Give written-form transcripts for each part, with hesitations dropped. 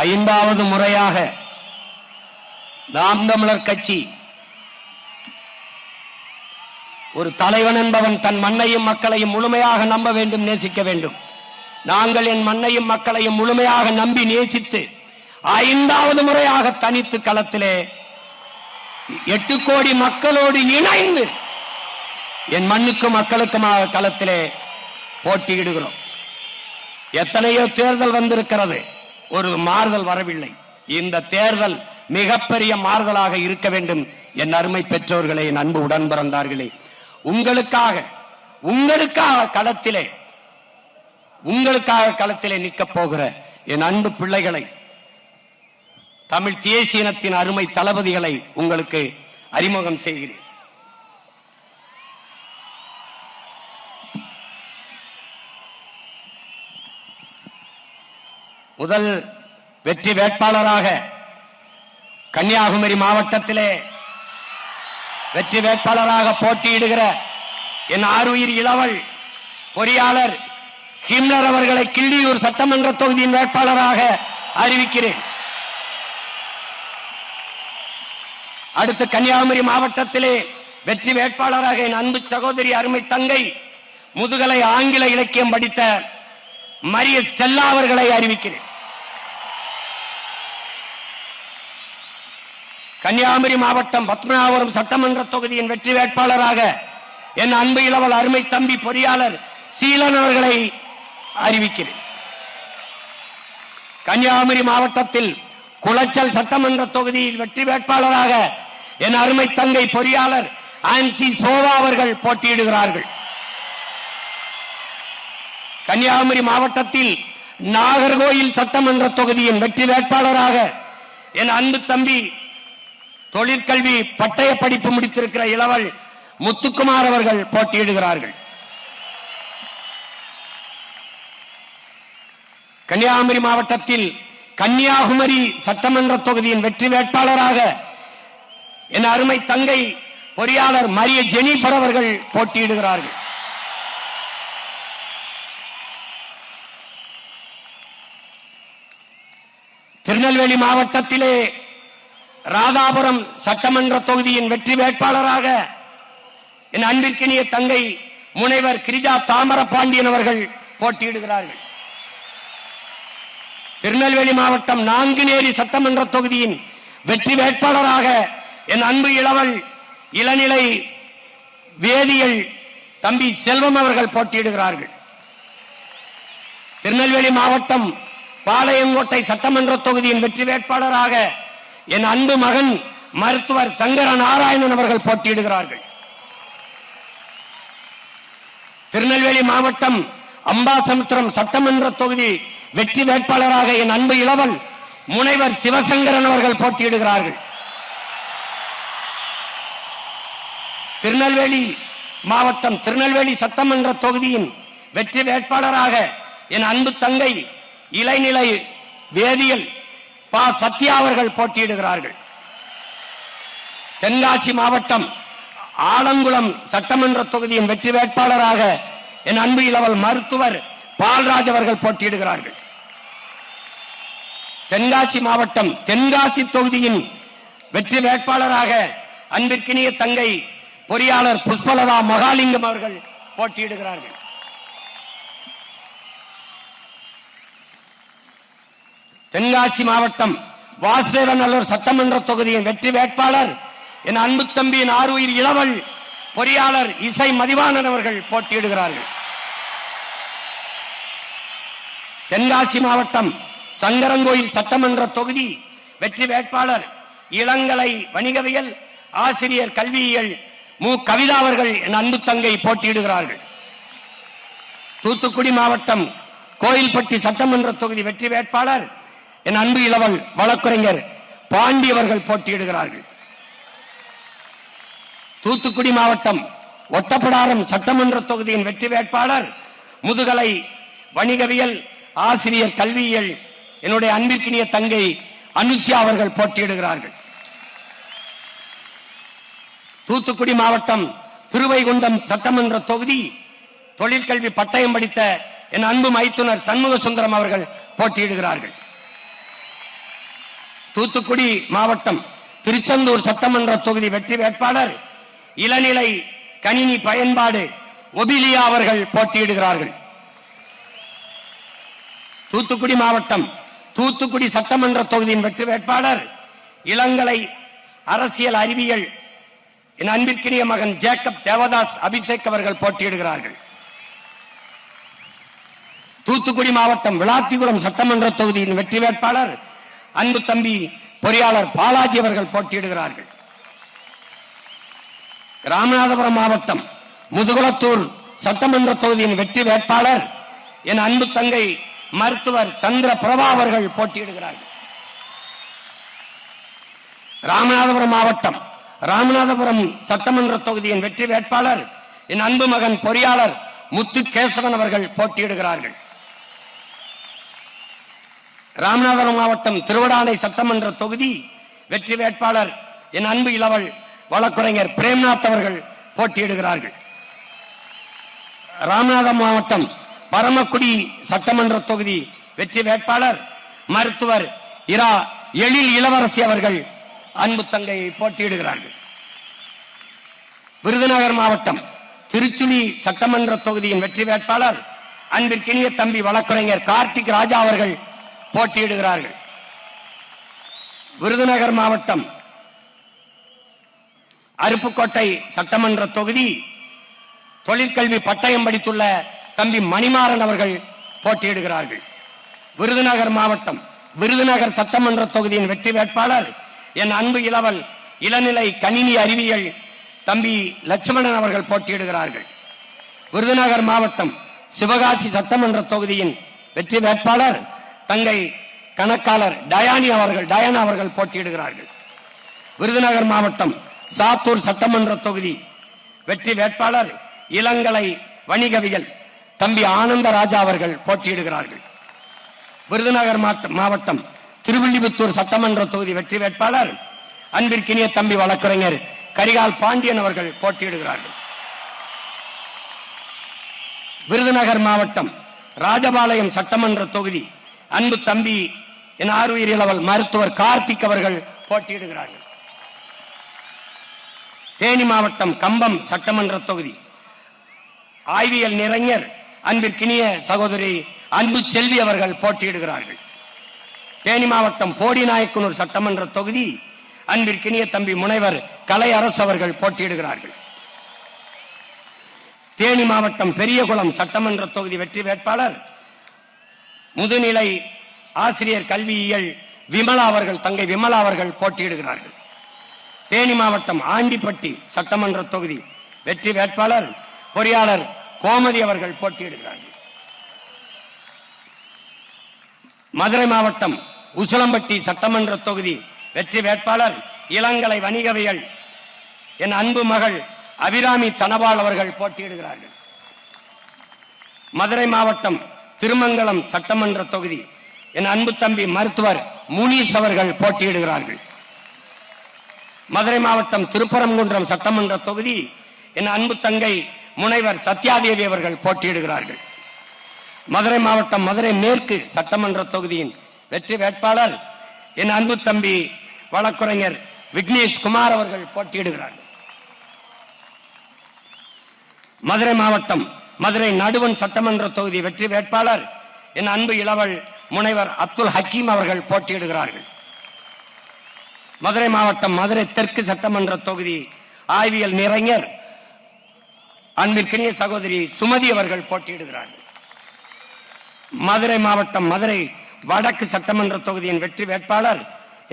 ஐந்தாவது முறையாக நாம் தமிழர் கட்சி ஒரு தலைவன் என்பவன் தன் மண்ணையும் மக்களையும் முழுமையாக நம்ப வேண்டும், நேசிக்க வேண்டும். நாங்கள் என் மண்ணையும் மக்களையும் முழுமையாக நம்பி நேசித்து ஐந்தாவது முறையாக தனித்து களத்திலே 8 கோடி மக்களோடு இணைந்து என் மண்ணுக்கும் மக்களுக்குமாக களத்திலே போட்டியிடுகிறோம். எத்தனையோ தேர்தல் வந்திருக்கிறது, ஒரு மாறுதல் வரவில்லை. இந்த தேர்தல் மிகப்பெரிய மாறுதலாக இருக்க வேண்டும். என் அருமை பெற்றோர்களே, என் அன்பு உடன் பிறந்தார்களே, உங்களுக்காக களத்திலே நிற்கப் போகிற என் அன்பு பிள்ளைகளை, தமிழ் தேசியனத்தின் அருமை தளபதிகளை உங்களுக்கு அறிமுகம் செய்கிறேன். முதல் வெற்றி வேட்பாளராக கன்னியாகுமரி மாவட்டத்திலே வெற்றி வேட்பாளராக போட்டியிடுகிற என் ஆருயிர் இளவல் பொறியாளர் ஹிம்லர் அவர்களை கிள்ளியூர் சட்டமன்ற தொகுதியின் வேட்பாளராக அறிவிக்கிறேன். அடுத்து கன்னியாகுமரி மாவட்டத்திலே வெற்றி வேட்பாளராக என் அன்பு சகோதரி அருமை தங்கை முதுகலை ஆங்கில இலக்கியம் படித்த மரிய ஸ்டெல்லா அவர்களை அறிவிக்கிறேன். கன்னியாகுமரி மாவட்டம் பத்மநாபபுரம் சட்டமன்ற தொகுதியின் வெற்றி வேட்பாளராக என் அன்பு இளவல் அருமை தம்பி பொறியாளர் சீலன் அவர்களை அறிவிக்கிறேன். கன்னியாகுமரி மாவட்டத்தில் குளச்சல் சட்டமன்ற தொகுதியில் வெற்றி வேட்பாளராக என் அருமை தங்கை பொறியாளர் ஆன்சி சோவா அவர்கள் போட்டியிடுகிறார்கள். கன்னியாகுமரி மாவட்டத்தில் நாகர்கோயில் சட்டமன்ற தொகுதியின் வெற்றி வேட்பாளராக என் அன்பு தம்பி தொழிற்கல்வி பட்டய படிப்பு முடித்திருக்கிற இளவல் முத்துக்குமார் அவர்கள் போட்டியிடுகிறார்கள். கன்னியாகுமரி மாவட்டத்தில் கன்னியாகுமரி சட்டமன்ற தொகுதியின் வெற்றி வேட்பாளராக என் அருமை தங்கை பொறியாளர் மரிய ஜெனிஃபர் அவர்கள் போட்டியிடுகிறார்கள். திருநெல்வேலி மாவட்டத்திலே ராதாபுரம் சட்டமன்ற தொகுதியின் வெற்றி வேட்பாளராக என் அன்பிற்கினிய தங்கை முனைவர் கிரிஜா தாமரபாண்டியன் அவர்கள் போட்டியிடுகிறார்கள். திருநெல்வேலி மாவட்டம் நாங்குநேரி சட்டமன்ற தொகுதியின் வெற்றி வேட்பாளராக என் அன்பு இளவல் இளநிலை வேதியியல் தம்பி செல்வம் அவர்கள் போட்டியிடுகிறார்கள். திருநெல்வேலி மாவட்டம் பாளையங்கோட்டை சட்டமன்ற தொகுதியின் வெற்றி வேட்பாளராக என் அன்பு மகன் மருத்துவர் சங்கர நாராயணன் அவர்கள் போட்டியிடுகிறார்கள். திருநெல்வேலி மாவட்டம் அம்பாசமுத்திரம் சட்டமன்ற தொகுதி வெற்றி வேட்பாளராக என் அன்பு இளவல் முனைவர் சிவசங்கரன் அவர்கள் போட்டியிடுகிறார்கள். திருநெல்வேலி மாவட்டம் திருநெல்வேலி சட்டமன்ற தொகுதியின் வெற்றி வேட்பாளராக என் அன்பு தங்கை இளைநிலை வேதியியல் பா சத்யா அவர்கள் போட்டியிடுகிறார்கள். தென்காசி மாவட்டம் ஆலங்குளம் சட்டமன்ற தொகுதியின் வெற்றி வேட்பாளராக என் அன்பு இளவல் மருத்துவர் பால்ராஜ் அவர்கள் போட்டியிடுகிறார்கள். தென்காசி மாவட்டம் தென்காசி தொகுதியின் வெற்றி வேட்பாளராக அன்பிற்கினிய தங்கை பொறியாளர் புஷ்பலதா மகாலிங்கம் அவர்கள் போட்டியிடுகிறார்கள். தென்காசி மாவட்டம் வாசுதேவநல்லூர் சட்டமன்ற தொகுதியின் வெற்றி வேட்பாளர் என் அன்பு தம்பியின் ஆருயிர் இளவல் பொறியாளர் இசை மதிவாணன் அவர்கள் போட்டியிடுகிறார்கள். தென்காசி மாவட்டம் சங்கரங்கோயில் சட்டமன்ற தொகுதி வெற்றி வேட்பாளர் இளங்கலை வணிகவியல் ஆசிரியர் கல்வியியல் மு கவிதா அவர்கள் என் அன்பு தங்கை போட்டியிடுகிறார்கள். தூத்துக்குடி மாவட்டம் கோயில்பட்டி சட்டமன்ற தொகுதி வெற்றி வேட்பாளர் என் அன்பு இளவல் வழக்குரைஞர் பாண்டி அவர்கள் போட்டியிடுகிறார்கள். தூத்துக்குடி மாவட்டம் ஒட்டப்பிடாரம் சட்டமன்ற தொகுதியின் வெற்றி வேட்பாளர் முதுகலை வணிகவியல் ஆசிரியர் கல்வியியல் என்னுடைய அன்பிற்கினிய தங்கை அனுஷியா அவர்கள் போட்டியிடுகிறார்கள். தூத்துக்குடி மாவட்டம் திருவைகுண்டம் சட்டமன்ற தொகுதி தொழிற்கல்வி பட்டயம் படித்த என் அன்பு மைத்துனர் சண்முக சுந்தரம் அவர்கள் போட்டியிடுகிறார்கள். தூத்துக்குடி மாவட்டம் திருச்செந்தூர் சட்டமன்ற தொகுதி வெற்றி வேட்பாளர் இளநிலை கணினி பயன்பாடு ஒபிலியா அவர்கள் போட்டியிடுகிறார்கள். தூத்துக்குடி மாவட்டம் தூத்துக்குடி சட்டமன்ற தொகுதியின் வெற்றி வேட்பாளர் இளங்கலை அரசியல் அறிவியல் என் அன்பிற்கினிய மகன் ஜேக்கப் தேவதாஸ் அபிஷேக் அவர்கள் போட்டியிடுகிறார்கள். தூத்துக்குடி மாவட்டம் விளாத்திகுளம் சட்டமன்ற தொகுதியின் வெற்றி வேட்பாளர் அன்பு தம்பி பொறியாளர் பாலாஜி அவர்கள் போட்டியிடுகிறார்கள். ராமநாதபுரம் மாவட்டம் முதுகுளத்தூர் சட்டமன்ற தொகுதியின் வெற்றி வேட்பாளர் என் அன்பு தங்கை மருத்துவர் சந்திர பிரபா அவர்கள் போட்டியிடுகிறார்கள். ராமநாதபுரம் மாவட்டம் ராமநாதபுரம் சட்டமன்ற தொகுதியின் வெற்றி வேட்பாளர் என் அன்பு மகன் பொறியாளர் முத்து கேசவன் அவர்கள் போட்டியிடுகிறார்கள். ராமநாதபுரம் மாவட்டம் திருவடானை சட்டமன்ற தொகுதி வெற்றி வேட்பாளர் என் அன்பு இளவல் வழக்குரைஞர் பிரேம்நாத் அவர்கள் போட்டியிடுகிறார்கள். ராமநாதபுரம் மாவட்டம் பரமக்குடி சட்டமன்ற தொகுதி வெற்றி வேட்பாளர் மருத்துவர் இரா எழில் இளவரசி அவர்கள் அன்பு தங்கை போட்டியிடுகிறார்கள். விருதுநகர் மாவட்டம் திருச்சுழி சட்டமன்ற தொகுதியின் வெற்றி வேட்பாளர் அன்பிற்கினிய தம்பி வழக்குரைஞர் கார்த்திக் ராஜா அவர்கள் போட்டியிடுகிறார்கள். விருதுநகர் மாவட்டம் அருப்புக்கோட்டை சட்டமன்ற தொகுதி தொழிற்கல்வி பட்டயம் படித்துள்ள தம்பி மணிமாறன் அவர்கள் போட்டியிடுகிறார்கள். விருதுநகர் மாவட்டம் விருதுநகர் சட்டமன்ற தொகுதியின் வெற்றி வேட்பாளர் என் அன்பு இளவல் இளநிலை கணினி அறிவியல் தம்பி லட்சுமணன் அவர்கள் போட்டியிடுகிறார்கள். விருதுநகர் மாவட்டம் சிவகாசி சட்டமன்ற தொகுதியின் வெற்றி வேட்பாளர் தங்கை கணக்காளர் டயானா அவர்கள் போட்டியிடுகிறார்கள். விருதுநகர் மாவட்டம் சாத்தூர் சட்டமன்ற தொகுதி வெற்றி வேட்பாளர் இளங்கலை வணிகவியல் தம்பி ஆனந்த ராஜா அவர்கள் போட்டியிடுகிறார்கள். விருதுநகர் மாவட்டம் திருவில்லிபுத்தூர் சட்டமன்ற தொகுதி வெற்றி வேட்பாளர் அன்பிற்கினிய தம்பி வழக்குரைஞர் கரிகால் பாண்டியன் அவர்கள் போட்டியிடுகிறார்கள். விருதுநகர் மாவட்டம் ராஜபாளையம் சட்டமன்ற தொகுதி அன்பு தம்பி என் ஆறுயிர் இளவல் மருத்துவர் கார்த்திக் அவர்கள் போட்டியிடுகிறார்கள். தேனி மாவட்டம் கம்பம் சட்டமன்ற தொகுதி ஆய்வியல் நிறைஞர் அன்பிற்கினிய சகோதரி அன்பு செல்வி அவர்கள் போட்டியிடுகிறார்கள். தேனி மாவட்டம் போடிநாயக்கனூர் சட்டமன்ற தொகுதி அன்பிற்கினிய தம்பி முனைவர் கலை அரசு அவர்கள் போட்டியிடுகிறார்கள். தேனி மாவட்டம் பெரியகுளம் சட்டமன்ற தொகுதி வெற்றி வேட்பாளர் முதுநிலை ஆசிரியர் கல்வியியல் விமலா அவர்கள் தங்கை விமலா அவர்கள் போட்டியிடுகிறார்கள். தேனி மாவட்டம் ஆண்டிப்பட்டி சட்டமன்ற தொகுதி வெற்றி வேட்பாளர் பொறியாளர் கோமதி அவர்கள் போட்டியிடுகிறார்கள். மதுரை மாவட்டம் உசிலம்பட்டி சட்டமன்ற தொகுதி வெற்றி வேட்பாளர் இளங்கலை வணிகவியல் என் அன்பு மகள் அபிராமி தனபால் அவர்கள் போட்டியிடுகிறார்கள். மதுரை மாவட்டம் திருமங்கலம் சட்டமன்ற தொகுதி என் அன்பு தம்பி மருத்துவர் முனீஸ் அவர்கள் போட்டியிடுகிறார்கள். மதுரை மாவட்டம் திருப்பரங்குன்றம் சட்டமன்ற தொகுதி என் அன்பு தங்கை முனைவர் சத்யாதேவி அவர்கள் போட்டியிடுகிறார்கள். மதுரை மாவட்டம் மதுரை மேற்கு சட்டமன்ற தொகுதியின் வெற்றி வேட்பாளர் என் அன்பு தம்பி வழக்குரைஞர் விக்னேஷ் குமார் அவர்கள் போட்டியிடுகிறார்கள். மதுரை மாவட்டம் மதுரை நடுவன் சட்டமன்ற தொகுதி வெற்றி வேட்பாளர் என் அன்பு இளவல் முனைவர் அப்துல் ஹக்கீம் அவர்கள் போட்டியிடுகிறார்கள். மதுரை மாவட்டம் மதுரை தெற்கு சட்டமன்ற தொகுதி ஆய்வியல் நிறைஞர் அன்பிற்கினிய சகோதரி சுமதி அவர்கள் போட்டியிடுகிறார்கள். மதுரை மாவட்டம் மதுரை வடக்கு சட்டமன்ற தொகுதியின் வெற்றி வேட்பாளர்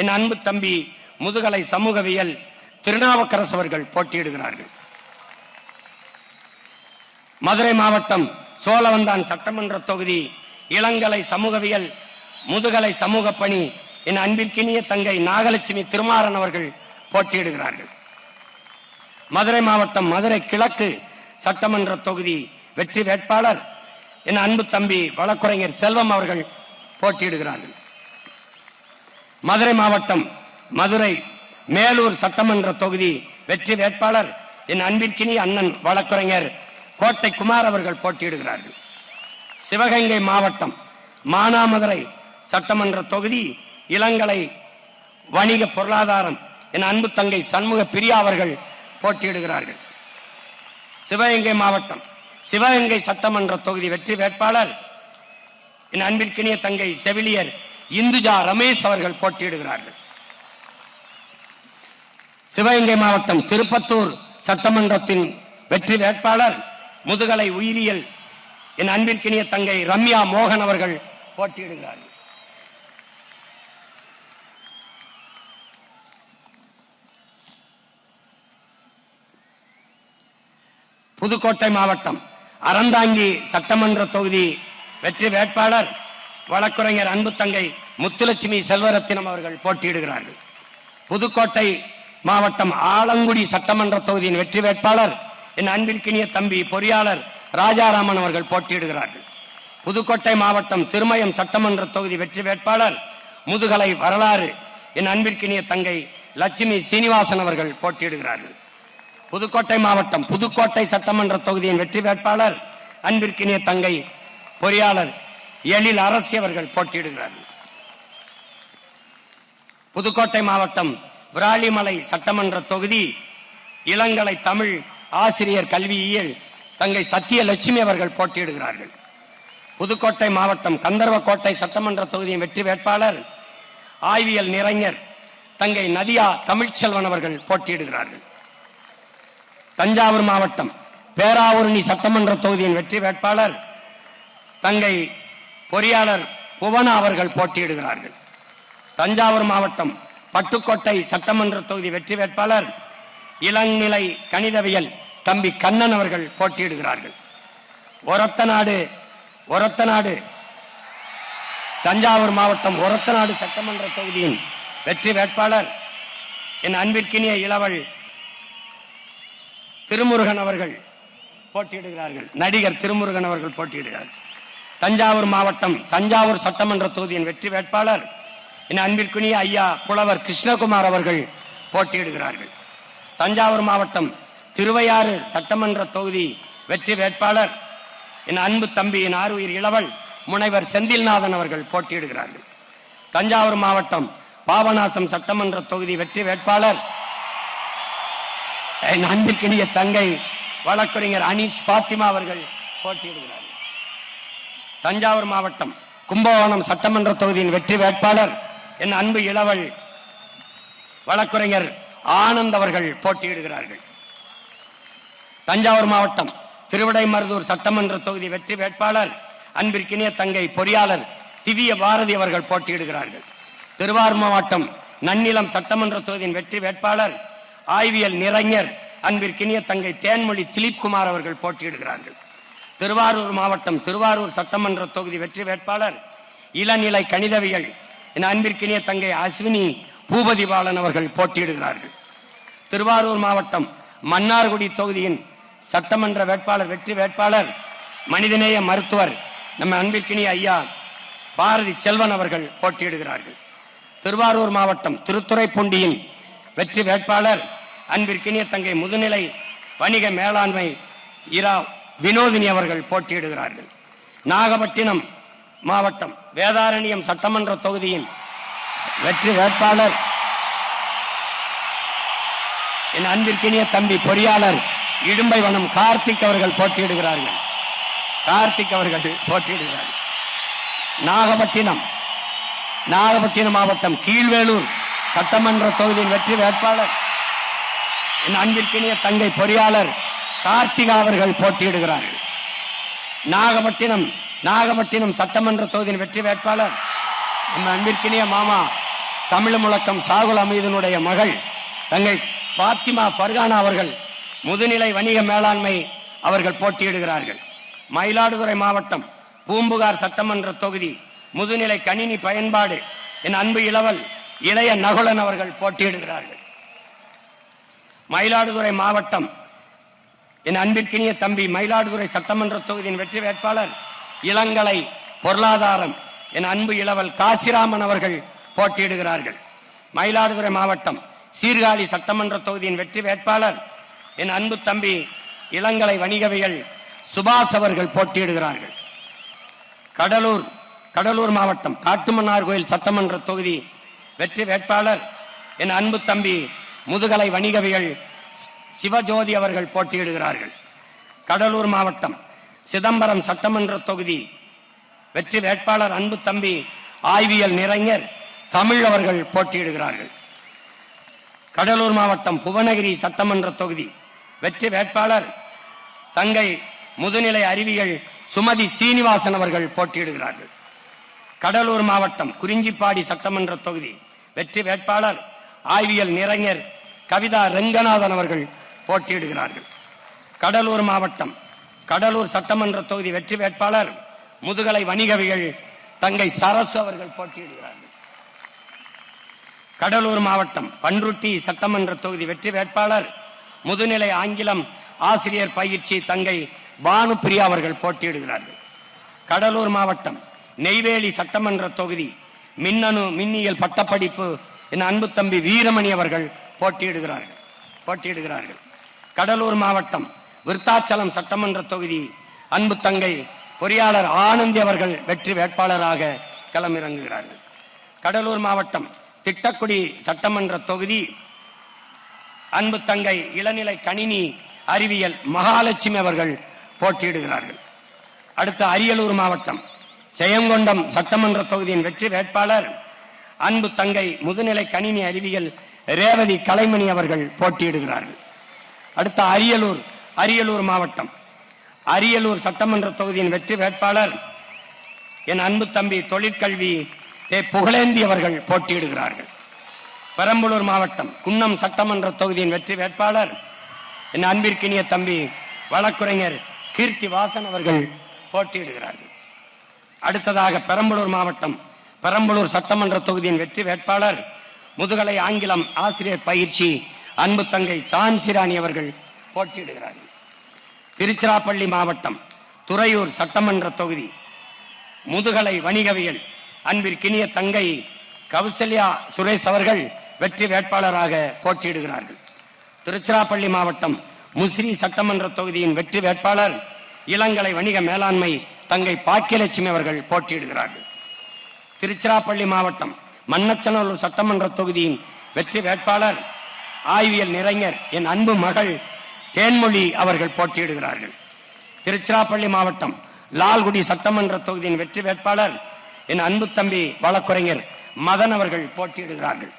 என் அன்பு தம்பி முதுகலை சமூகவியல் திருநாவுக்கரசு அவர்கள் போட்டியிடுகிறார்கள். மதுரை மாவட்டம் சோழவந்தான் சட்டமன்ற தொகுதி இளங்கலை சமூகவியல் முதுகலை சமூக பணி என் அன்பிற்கினிய தங்கை நாகலட்சுமி திருமாறன் அவர்கள் போட்டியிடுகிறார்கள். மதுரை மாவட்டம் மதுரை கிழக்கு சட்டமன்ற தொகுதி வெற்றி வேட்பாளர் என் அன்பு தம்பி வழக்குரைஞர் செல்வம் அவர்கள் போட்டியிடுகிறார்கள். மதுரை மாவட்டம் மதுரை மேலூர் சட்டமன்ற தொகுதி வெற்றி வேட்பாளர் என் அன்பிற்கினிய அண்ணன் வழக்குரைஞர் கோட்டை குமார் அவர்கள் போட்டியிடுகிறார்கள். சிவகங்கை மாவட்டம் மானாமதுரை சட்டமன்ற தொகுதி இளங்கலை வணிக பொருளாதாரம் என் அன்பு தங்கை சண்முக பிரியா அவர்கள் போட்டியிடுகிறார்கள். சிவகங்கை மாவட்டம் சிவகங்கை சட்டமன்ற தொகுதி வெற்றி வேட்பாளர் என் அன்பிற்கினிய தங்கை செவிலியர் இந்துஜா ரமேஷ் அவர்கள் போட்டியிடுகிறார்கள். சிவகங்கை மாவட்டம் திருப்பத்தூர் சட்டமன்றத்தின் வெற்றி வேட்பாளர் முதுகலை உயிரியல் என் அன்பிற்கினிய தங்கை ரம்யா மோகன் அவர்கள் போட்டியிடுகிறார்கள். புதுக்கோட்டை மாவட்டம் அறந்தாங்கி சட்டமன்ற தொகுதி வெற்றி வேட்பாளர் வழக்குரைஞர் அன்பு தங்கை முத்துலட்சுமி செல்வரத்தினம் அவர்கள் போட்டியிடுகிறார்கள். புதுக்கோட்டை மாவட்டம் ஆலங்குடி சட்டமன்ற தொகுதியின் வெற்றி வேட்பாளர் என் அன்பிற்கினிய தம்பி பொறியாளர் ராஜாராமன் அவர்கள் போட்டியிடுகிறார்கள். புதுக்கோட்டை மாவட்டம் திருமயம் சட்டமன்ற தொகுதி வெற்றி வேட்பாளர் முதுகலை வரலாறு என் அன்பிற்கினிய தங்கை லட்சுமி சீனிவாசன் அவர்கள் போட்டியிடுகிறார்கள். புதுக்கோட்டை மாவட்டம் புதுக்கோட்டை சட்டமன்ற தொகுதியின் வெற்றி வேட்பாளர் அன்பிற்கினிய தங்கை பொறியாளர் எழில் அரசி அவர்கள் போட்டியிடுகிறார்கள். புதுக்கோட்டை மாவட்டம் விராலிமலை சட்டமன்ற தொகுதி இளங்கலை தமிழ் ஆசிரியர் கல்வியியல் தங்கை சத்தியலட்சுமி அவர்கள் போட்டியிடுகிறார்கள். புதுக்கோட்டை மாவட்டம் கந்தர்வக்கோட்டை சட்டமன்ற தொகுதியின் வெற்றி வேட்பாளர் ஆய்வியல் நிறைஞர் தங்கை நதியா தமிழ்ச்செல்வன் அவர்கள் போட்டியிடுகிறார்கள். தஞ்சாவூர் மாவட்டம் பேராவூரணி சட்டமன்ற தொகுதியின் வெற்றி வேட்பாளர் தங்கை பொறியாளர் புவனா அவர்கள் போட்டியிடுகிறார்கள். தஞ்சாவூர் மாவட்டம் பட்டுக்கோட்டை சட்டமன்ற தொகுதி வெற்றி வேட்பாளர் இளநிலை கணிதவியல் தம்பி கண்ணன் அவர்கள் போட்டியிடுகிறார்கள். ஒரத்தநாடு தஞ்சாவூர் மாவட்டம் ஒரத்தநாடு சட்டமன்ற தொகுதியின் வெற்றி வேட்பாளர் என் அன்பிற்கினிய இளவல் திருமுருகன் அவர்கள் போட்டியிடுகிறார்கள். நடிகர் திருமுருகன் அவர்கள் போட்டியிடுகிறார்கள். தஞ்சாவூர் மாவட்டம் தஞ்சாவூர் சட்டமன்ற தொகுதியின் வெற்றி வேட்பாளர் என் அன்பிற்குரிய ஐயா புலவர் கிருஷ்ணகுமார் அவர்கள் போட்டியிடுகிறார்கள். தஞ்சாவூர் மாவட்டம் திருவையாறு சட்டமன்ற தொகுதி வெற்றி வேட்பாளர் என் அன்பு தம்பி என் ஆறுயிர் இளவல் முனைவர் செந்தில்நாதன் அவர்கள் போட்டியிடுகிறார்கள். தஞ்சாவூர் மாவட்டம் பாபநாசம் சட்டமன்ற தொகுதி வெற்றி வேட்பாளர் என் அன்பிற்கினிய தங்கை வழக்கறிஞர் அனீஸ் பாத்திமா அவர்கள் போட்டியிடுகிறார்கள். தஞ்சாவூர் மாவட்டம் கும்பகோணம் சட்டமன்ற தொகுதியின் வெற்றி வேட்பாளர் என் அன்பு இளவல் வழக்குரைஞர் ஆனந்த் அவர்கள் போட்டியிடுகிறார்கள். தஞ்சாவூர் மாவட்டம் திருவிடைமருதூர் சட்டமன்ற தொகுதி வெற்றி வேட்பாளர் அன்பிற்கினிய தங்கை பொறியாளர் திவ்ய பாரதி அவர்கள் போட்டியிடுகிறார்கள். திருவாரூர் மாவட்டம் நன்னிலம் சட்டமன்ற தொகுதியின் வெற்றி வேட்பாளர் ஆய்வியல் நிறைஞர் அன்பிற்கினிய தங்கை தேன்மொழி திலீப்குமார் அவர்கள் போட்டியிடுகிறார்கள். திருவாரூர் மாவட்டம் திருவாரூர் சட்டமன்ற தொகுதி வெற்றி வேட்பாளர் இளநிலை கணிதவியல் என் அன்பிற்கினிய தங்கை அஸ்வினி பூபதி பாலன் அவர்கள் போட்டியிடுகிறார்கள். திருவாரூர் மாவட்டம் மன்னார்குடி தொகுதியின் சட்டமன்ற வேட்பாளர் வெற்றி வேட்பாளர் மனிதநேய மருத்துவர் நம்ம அன்பிற்கினிய ஐயா பாரதி செல்வன் அவர்கள் போட்டியிடுகிறார்கள். திருவாரூர் மாவட்டம் திருத்துறைப்பூண்டியின் வெற்றி வேட்பாளர் அன்பிற்கினிய தங்கை முதுநிலை வணிக மேலாண்மை இரா வினோதினி அவர்கள் போட்டியிடுகிறார்கள். நாகப்பட்டினம் மாவட்டம் வேதாரண்யம் சட்டமன்ற தொகுதியின் வெற்றி வேட்பாளர் என் அன்பிற்கினிய தம்பி பொறியாளர் இடும்பைவனம் கார்த்திக் அவர்கள் போட்டியிடுகிறார்கள். நாகப்பட்டினம் மாவட்டம் கீழ்வேலூர் சட்டமன்ற தொகுதியின் வெற்றி வேட்பாளர் என் அன்பிற்கினிய தங்கை பொறியாளர் கார்த்திகா அவர்கள் போட்டியிடுகிறார்கள். நாகப்பட்டினம் சட்டமன்ற தொகுதியின் வெற்றி வேட்பாளர் நம்ம அன்பிற்கினிய மாமா தமிழ் முழக்கம் சாகுல் அமீதனுடைய மகள் தங்கை பாத்திமா பர்கானா அவர்கள் முதுநிலை வணிக மேலாண்மை அவர்கள் போட்டியிடுகிறார்கள். மயிலாடுதுறை மாவட்டம் பூம்புகார் சட்டமன்ற தொகுதி முதுநிலை கணினி பயன்பாடு என் அன்பு இளவல் இளைய நகுலன் அவர்கள் போட்டியிடுகிறார்கள். மயிலாடுதுறை மாவட்டம் என் அன்பிற்கினிய தம்பி மயிலாடுதுறை சட்டமன்ற தொகுதியின் வெற்றி வேட்பாளர் இளங்கலை பொருளாதாரம் என் அன்பு இளவல் காசிராமன் அவர்கள் போட்டியிடுகிறார்கள். மயிலாடுதுறை மாவட்டம் சீர்காழி சட்டமன்ற தொகுதியின் வெற்றி வேட்பாளர் என் அன்பு தம்பி இளங்கலை வணிகவியல் சுபாஷ் அவர்கள் போட்டியிடுகிறார்கள். கடலூர் மாவட்டம் காட்டுமன்னார் கோயில் சட்டமன்ற தொகுதி வெற்றி வேட்பாளர் என் அன்பு தம்பி முதுகலை வணிகவியல் சிவஜோதி அவர்கள் போட்டியிடுகிறார்கள். கடலூர் மாவட்டம் சிதம்பரம் சட்டமன்ற தொகுதி வெற்றி வேட்பாளர் அன்பு தம்பி ஆய்வியல் நிறைஞர் தமிழ் அவர்கள் போட்டியிடுகிறார்கள். கடலூர் மாவட்டம் புவனகிரி சட்டமன்ற தொகுதி வெற்றி வேட்பாளர் தங்கை முதுநிலை அறிவியல் சுமதி சீனிவாசன் அவர்கள் போட்டியிடுகிறார்கள். கடலூர் மாவட்டம் குறிஞ்சிப்பாடி சட்டமன்ற தொகுதி வெற்றி வேட்பாளர் ஆய்வியல் நிறைஞர் கவிதா ரெங்கநாதன் அவர்கள் போட்டியிடுகிறார்கள். கடலூர் மாவட்டம் கடலூர் சட்டமன்ற தொகுதி வெற்றி வேட்பாளர் முதுகலை வணிகவியல் தங்கை சரசு அவர்கள் போட்டியிடுகிறார்கள். கடலூர் மாவட்டம் பன்ருட்டி சட்டமன்ற தொகுதி வெற்றி வேட்பாளர் முதுநிலை ஆங்கிலம் ஆசிரியர் பயிற்சி தங்கை பானுப்பிரியா அவர்கள் போட்டியிடுகிறார்கள். கடலூர் மாவட்டம் நெய்வேலி சட்டமன்ற தொகுதி மின்னியல் பட்டப்படிப்பு என் அன்பு தம்பி வீரமணி அவர்கள் போட்டியிடுகிறார்கள். கடலூர் மாவட்டம் விருத்தாச்சலம் சட்டமன்ற தொகுதி அன்பு தங்கை பொறியாளர் ஆனந்தி அவர்கள் வெற்றி வேட்பாளராக களமிறங்குகிறார்கள். கடலூர் மாவட்டம் திட்டக்குடி சட்டமன்ற தொகுதி அன்பு தங்கை இளநிலை கணினி அறிவியல் மகாலட்சுமி அவர்கள் போட்டியிடுகிறார்கள். அடுத்த அரியலூர் மாவட்டம் ஜெயங்கொண்டம் சட்டமன்ற தொகுதியின் வெற்றி வேட்பாளர் அன்பு தங்கை முதுநிலை கணினி அறிவியல் ரேவதி கலைமணி அவர்கள் போட்டியிடுகிறார்கள். அடுத்த அரியலூர் மாவட்டம் அரியலூர் சட்டமன்ற தொகுதியின் வெற்றி வேட்பாளர் என் அன்பு தம்பி தொழிற்கல்வி புகழேந்தி அவர்கள் போட்டியிடுகிறார்கள். பெரம்பலூர் மாவட்டம் குன்னம் சட்டமன்ற தொகுதியின் வெற்றி வேட்பாளர் என் அன்பிற்கினிய தம்பி வழக்குரைஞர் கீர்த்தி வாசன் அவர்கள் போட்டியிடுகிறார்கள். அடுத்ததாக பெரம்பலூர் மாவட்டம் பெரம்பலூர் சட்டமன்ற தொகுதியின் வெற்றி வேட்பாளர் முதுகலை ஆங்கிலம் ஆசிரியர் பயிற்சி அன்பு தங்கை சான்சிராணி அவர்கள் போட்டியிடுகிறார்கள். திருச்சிராப்பள்ளி மாவட்டம் துறையூர் சட்டமன்ற தொகுதி முதுகலை வணிகவியல் அன்பிற்கினிய தங்கை கௌசல்யா சுரேஷ் அவர்கள் வெற்றி வேட்பாளராக போட்டியிடுகிறார்கள். திருச்சிராப்பள்ளி மாவட்டம் முசிறி சட்டமன்ற தொகுதியின் வெற்றி வேட்பாளர் இளங்கலை வணிக மேலாண்மை தங்கை பாக்கியலட்சுமி அவர்கள் போட்டியிடுகிறார்கள். திருச்சிராப்பள்ளி மாவட்டம் மண்ணச்சநல்லூர் சட்டமன்ற தொகுதியின் வெற்றி வேட்பாளர் ஆய்வியல் நிறைஞர் என் அன்பு மகள் தேன்மொழி அவர்கள் போட்டியிடுகிறார்கள். திருச்சிராப்பள்ளி மாவட்டம் லால்குடி சட்டமன்ற தொகுதியின் வெற்றி வேட்பாளர் என் அன்பு தம்பி வழக்குரைஞர் மதன் அவர்கள் போட்டியிடுகிறார்கள்.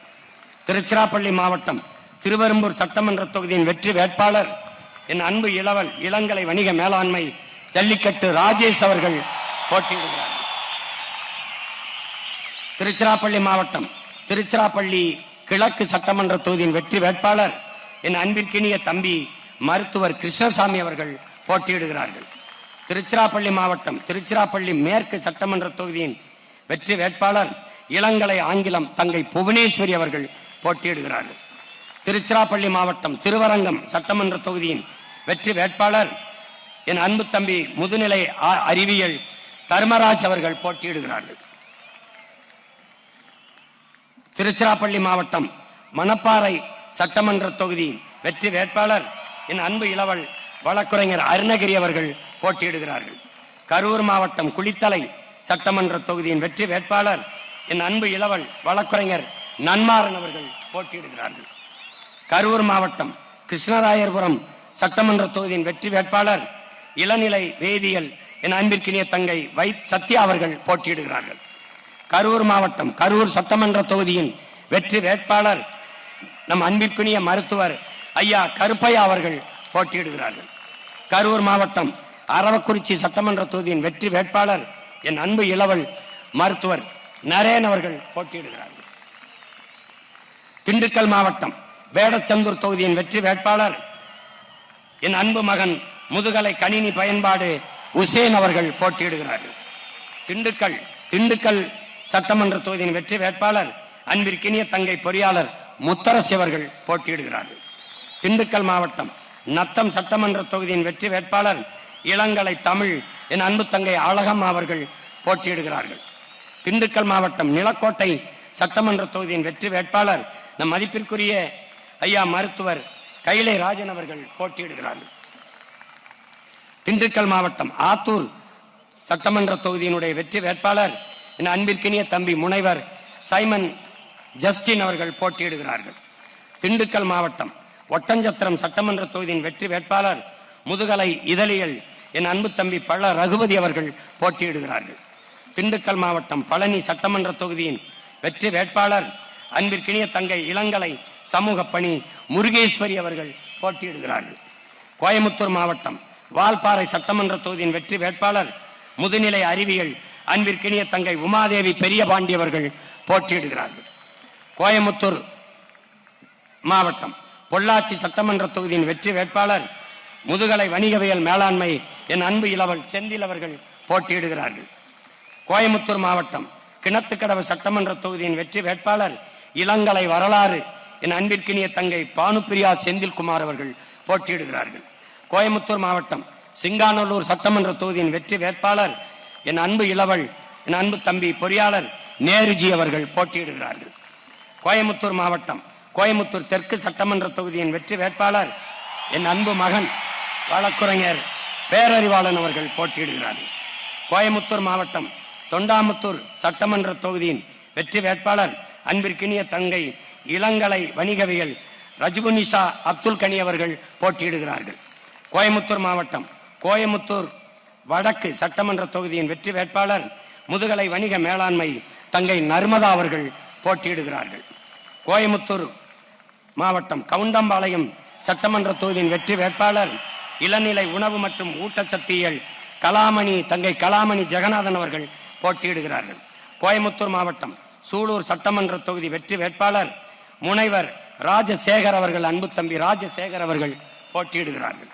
திருச்சிராப்பள்ளி மாவட்டம் திருவெரும்பூர் சட்டமன்ற தொகுதியின் வெற்றி வேட்பாளர் என் அன்பு இளவல் இளங்கலை வணிக மேலாண்மை ஜல்லிக்கட்டு ராஜேஷ் அவர்கள் போட்டியிடுகிறார்கள். திருச்சிராப்பள்ளி மாவட்டம் திருச்சிராப்பள்ளி கிழக்கு சட்டமன்ற தொகுதியின் வெற்றி வேட்பாளர் என் அன்பிற்கினிய தம்பி மருத்துவர் கிருஷ்ணசாமி அவர்கள் போட்டியிடுகிறார்கள். திருச்சிராப்பள்ளி மாவட்டம் திருச்சிராப்பள்ளி மேற்கு சட்டமன்ற தொகுதியின் வெற்றி வேட்பாளர் இளங்கலை ஆங்கிலம் தங்கை புவனேஸ்வரி அவர்கள் போட்டியிடுகிறார்கள். திருச்சிராப்பள்ளி மாவட்டம் திருவரங்கம் சட்டமன்ற தொகுதியின் வெற்றி வேட்பாளர் என் அன்பு தம்பி முதுநிலை அறிவியல் தர்மராஜ் அவர்கள் போட்டியிடுகிறார்கள். திருச்சிராப்பள்ளி மாவட்டம் மணப்பாறை சட்டமன்ற தொகுதி வெற்றி வேட்பாளர் என் அன்பு இளவல் வழக்குரைஞர் அருணகிரி அவர்கள் போட்டியிடுகிறார்கள். கரூர் மாவட்டம் குளித்தலை சட்டமன்ற தொகுதியின் வெற்றி வேட்பாளர் என் அன்பு இளவல் வழக்குரைஞர் நன்மாறன் அவர்கள் போட்டியிடுகிறார்கள். கரூர் மாவட்டம் கிருஷ்ணராயர்புரம் சட்டமன்ற தொகுதியின் வெற்றி வேட்பாளர் இளநிலை வேதியியல் என் அன்பிற்கினிய தங்கை சத்யா அவர்கள் போட்டியிடுகிறார்கள். கரூர் மாவட்டம் கரூர் சட்டமன்ற தொகுதியின் வெற்றி வேட்பாளர் நம் அன்பிற்குரிய மருத்துவர் ஐயா கருப்பையா அவர்கள் போட்டியிடுகிறார்கள். கரூர் மாவட்டம் அரவக்குறிச்சி சட்டமன்ற தொகுதியின் வெற்றி வேட்பாளர் என் அன்பு இளவல் மருத்துவர் நரேன் அவர்கள் போட்டியிடுகிறார்கள். திண்டுக்கல் மாவட்டம் வேடச்சந்தூர் தொகுதியின் வெற்றி வேட்பாளர் என் அன்பு மகன் முதுகலை கணினி பயன்பாடு உசேன் அவர்கள் போட்டியிடுகிறார்கள். திண்டுக்கல் சட்டமன்ற தொகுதியின் வெற்றி வேட்பாளர் அன்பிற்கினிய தங்கை பொறியாளர் முத்தரசி அவர்கள் போட்டியிடுகிறார்கள். திண்டுக்கல் மாவட்டம் நத்தம் சட்டமன்ற தொகுதியின் வெற்றி வேட்பாளர் இளங்கலை தமிழ் என் அன்பு தங்கை அழகம்மா அவர்கள் போட்டியிடுகிறார்கள். திண்டுக்கல் மாவட்டம் நிலக்கோட்டை சட்டமன்ற தொகுதியின் வெற்றி வேட்பாளர் நம் மதிப்பிற்குரிய ஐயா மருத்துவர் கைலை ராஜன் அவர்கள் போட்டியிடுகிறார்கள். திண்டுக்கல் மாவட்டம் ஆத்தூர் சட்டமன்ற தொகுதியினுடைய வெற்றி வேட்பாளர் என் அன்பிற்கினிய தம்பி முனைவர் சைமன் ஜஸ்டின் அவர்கள் போட்டியிடுகிறார்கள். திண்டுக்கல் மாவட்டம் ஒட்டஞ்சத்திரம் சட்டமன்ற தொகுதியின் வெற்றி வேட்பாளர் முதுகலை இதழியல் என் அன்பு தம்பி பழ ரகுபதி அவர்கள் போட்டியிடுகிறார்கள். திண்டுக்கல் மாவட்டம் பழனி சட்டமன்ற தொகுதியின் வெற்றி வேட்பாளர் அன்பிற்கினிய தங்கை இளங்கலை சமூக பணி முருகேஸ்வரி அவர்கள் போட்டியிடுகிறார்கள். கோயமுத்தூர் மாவட்டம் வால்பாறை சட்டமன்ற தொகுதியின் வெற்றி வேட்பாளர் முதுநிலை அறிவியல் அன்பிற்கினிய தங்கை உமாதேவி பெரியபாண்டி அவர்கள் போட்டியிடுகிறார்கள். கோயமுத்தூர் மாவட்டம் பொள்ளாச்சி சட்டமன்ற தொகுதியின் வெற்றி வேட்பாளர் முதுகலை வணிகவியல் மேலாண்மை என் அன்பு இளவல் செந்தில் அவர்கள் போட்டியிடுகிறார்கள். கோயமுத்தூர் மாவட்டம் கிணத்துக்கடவு சட்டமன்ற தொகுதியின் வெற்றி வேட்பாளர் இளங்கலை வரலாறு என் அன்பிற்கினிய தங்கை பானுப்பிரியா செந்தில்குமார் அவர்கள் போட்டியிடுகிறார்கள். கோயமுத்தூர் மாவட்டம் சிங்காநல்லூர் சட்டமன்ற தொகுதியின் வெற்றி வேட்பாளர் என் அன்பு இளவல் என் அன்பு தம்பி பொறியாளர் நேருஜி அவர்கள் போட்டியிடுகிறார்கள். கோயமுத்தூர் மாவட்டம் கோயமுத்தூர் தெற்கு சட்டமன்ற தொகுதியின் வெற்றி வேட்பாளர் என் அன்பு மகன் வழக்குரைஞர் பேரறிவாளன் அவர்கள் போட்டியிடுகிறார்கள். கோயமுத்தூர் மாவட்டம் தொண்டாமுத்தூர் சட்டமன்ற தொகுதியின் வெற்றி வேட்பாளர் அன்பிற்கினிய தங்கை இளங்கலை வணிகவியல் ரஜுகுனிஷா அப்துல் கனி அவர்கள் போட்டியிடுகிறார்கள். கோயமுத்தூர் மாவட்டம் கோயமுத்தூர் வடக்கு சட்டமன்ற தொகுதியின் வெற்றி வேட்பாளர் முதுகலை வணிக மேலாண்மை தங்கை நர்மதா அவர்கள் போட்டியிடுகிறார்கள். கோயமுத்தூர் மாவட்டம் கவுண்டம்பாளையம் சட்டமன்ற தொகுதியின் வெற்றி வேட்பாளர் இளநிலை உணவு மற்றும் ஊட்டச்சத்தியல் கலாமணி தங்கை கலாமணி ஜெகநாதன் அவர்கள் போட்டியிடுகிறார்கள். கோயமுத்தூர் மாவட்டம் சூலூர் சட்டமன்ற தொகுதி வெற்றி வேட்பாளர் முனைவர் ராஜசேகர் அவர்கள் அன்பு தம்பி ராஜசேகர் அவர்கள் போட்டியிடுகிறார்கள்.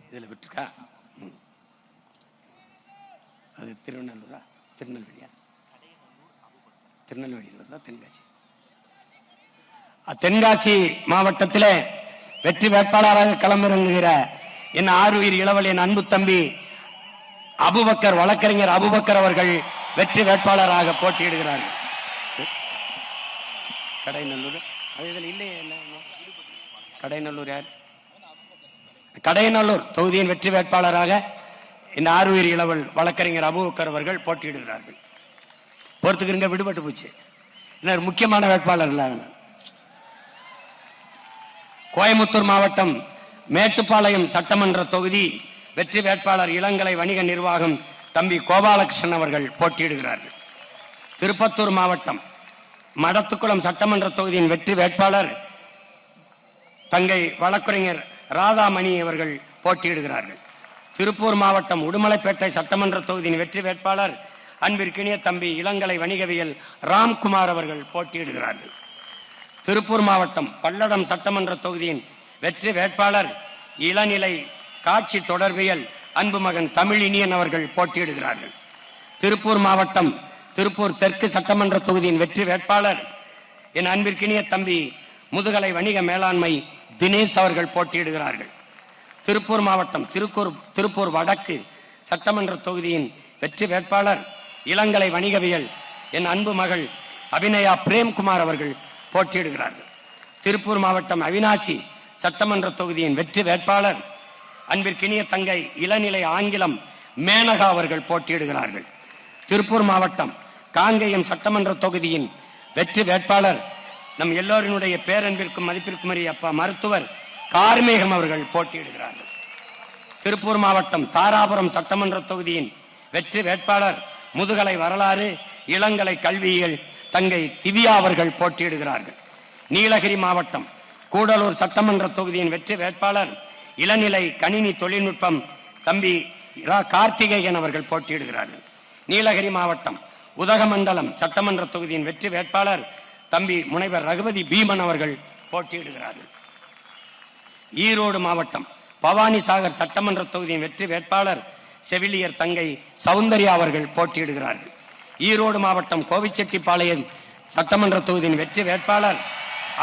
இதுல விட்டுருக்கா அது திருநெல்வேலியா திருநெல்வேலி தென்காசி தென்காசி மாவட்டத்திலே வெற்றி வேட்பாளராக களமிறங்குகிற என் ஆறுயிர் இளவல் என் அன்பு தம்பி அபுபக்கர் வழக்கறிஞர் அபுபக்கர் அவர்கள் வெற்றி வேட்பாளராக போட்டியிடுகிறார்கள். கடைநல்லூர் கடைநல்லூர் யார் கடைநல்லூர் தொகுதியின் வெற்றி வேட்பாளராக என் ஆறுயிர் இளவல் வழக்கறிஞர் அபுபக்கர் அவர்கள் போட்டியிடுகிறார்கள். பொறுத்துக்கிறங்க விடுபட்டு போச்சு முக்கியமான வேட்பாளர் இல்ல. கோயமுத்தூர் மாவட்டம் மேட்டுப்பாளையம் சட்டமன்ற தொகுதி வெற்றி வேட்பாளர் இளங்கலை வணிக நிர்வாகம் தம்பி கோபாலகிருஷ்ணன் அவர்கள் போட்டியிடுகிறார்கள். திருப்பத்தூர் மாவட்டம் மடத்துக்குளம் சட்டமன்ற தொகுதியின் வெற்றி வேட்பாளர் தங்கை வழக்குரைஞர் ராதாமணி அவர்கள் போட்டியிடுகிறார்கள். திருப்பூர் மாவட்டம் உடுமலைப்பேட்டை சட்டமன்ற தொகுதியின் வெற்றி வேட்பாளர் அன்பிற்கினிய தம்பி இளங்கலை வணிகவியல் ராம்குமார் அவர்கள் போட்டியிடுகிறார்கள். திருப்பூர் மாவட்டம் பல்லடம் சட்டமன்ற தொகுதியின் வெற்றி வேட்பாளர் இளநிலை காட்சி தொடர்பியல் அன்பு மகன் தமிழ் இனியன் அவர்கள் போட்டியிடுகிறார்கள். திருப்பூர் மாவட்டம் திருப்பூர் தெற்கு சட்டமன்ற தொகுதியின் வெற்றி வேட்பாளர் என் அன்பிற்கினிய தம்பி முதுகலை வணிக மேலாண்மை தினேஷ் அவர்கள் போட்டியிடுகிறார்கள். திருப்பூர் மாவட்டம் திருப்பூர் வடக்கு சட்டமன்ற தொகுதியின் வெற்றி வேட்பாளர் இளங்கலை வணிகவியல் என் அன்பு மகள் அபிநயா பிரேம்குமார் அவர்கள் போட்டியிடுகிறார்கள். திருப்பூர் மாவட்டம் அவினாசி சட்டமன்ற தொகுதியின் வெற்றி வேட்பாளர் அன்பிற்கினிய தங்கை இளநிலை ஆங்கிலம் மேனகா அவர்கள் போட்டியிடுகிறார்கள். திருப்பூர் மாவட்டம் காங்கேயம் சட்டமன்ற தொகுதியின் வெற்றி வேட்பாளர் நம் எல்லோரினுடைய பேரன்பிற்கும் மதிப்பிற்கும் அப்பா மருத்துவர் கார்மேகம் அவர்கள் போட்டியிடுகிறார்கள். திருப்பூர் மாவட்டம் தாராபுரம் சட்டமன்ற தொகுதியின் வெற்றி வேட்பாளர் முதுகலை வரலாறு இளங்கலை கல்வியியல் தங்கை திவ்யா அவர்கள் போட்டியிடுகிறார்கள். நீலகிரி மாவட்டம் கூடலூர் சட்டமன்ற தொகுதியின் வெற்றி வேட்பாளர் இளநிலை கணினி தொழில்நுட்பம் தம்பி கார்த்திகேயன் அவர்கள் போட்டியிடுகிறார்கள். நீலகிரி மாவட்டம் உதகமண்டலம் சட்டமன்ற தொகுதியின் வெற்றி வேட்பாளர் தம்பி முனைவர் ரகுபதி பீமன் அவர்கள் போட்டியிடுகிறார்கள். ஈரோடு மாவட்டம் பவானிசாகர் சட்டமன்ற தொகுதியின் வெற்றி வேட்பாளர் செவிலியர் தங்கை சௌந்தர்யா அவர்கள் போட்டியிடுகிறார்கள். ஈரோடு மாவட்டம் கோவிச்செட்டிப்பாளையம் சட்டமன்ற தொகுதியின் வெற்றி வேட்பாளர்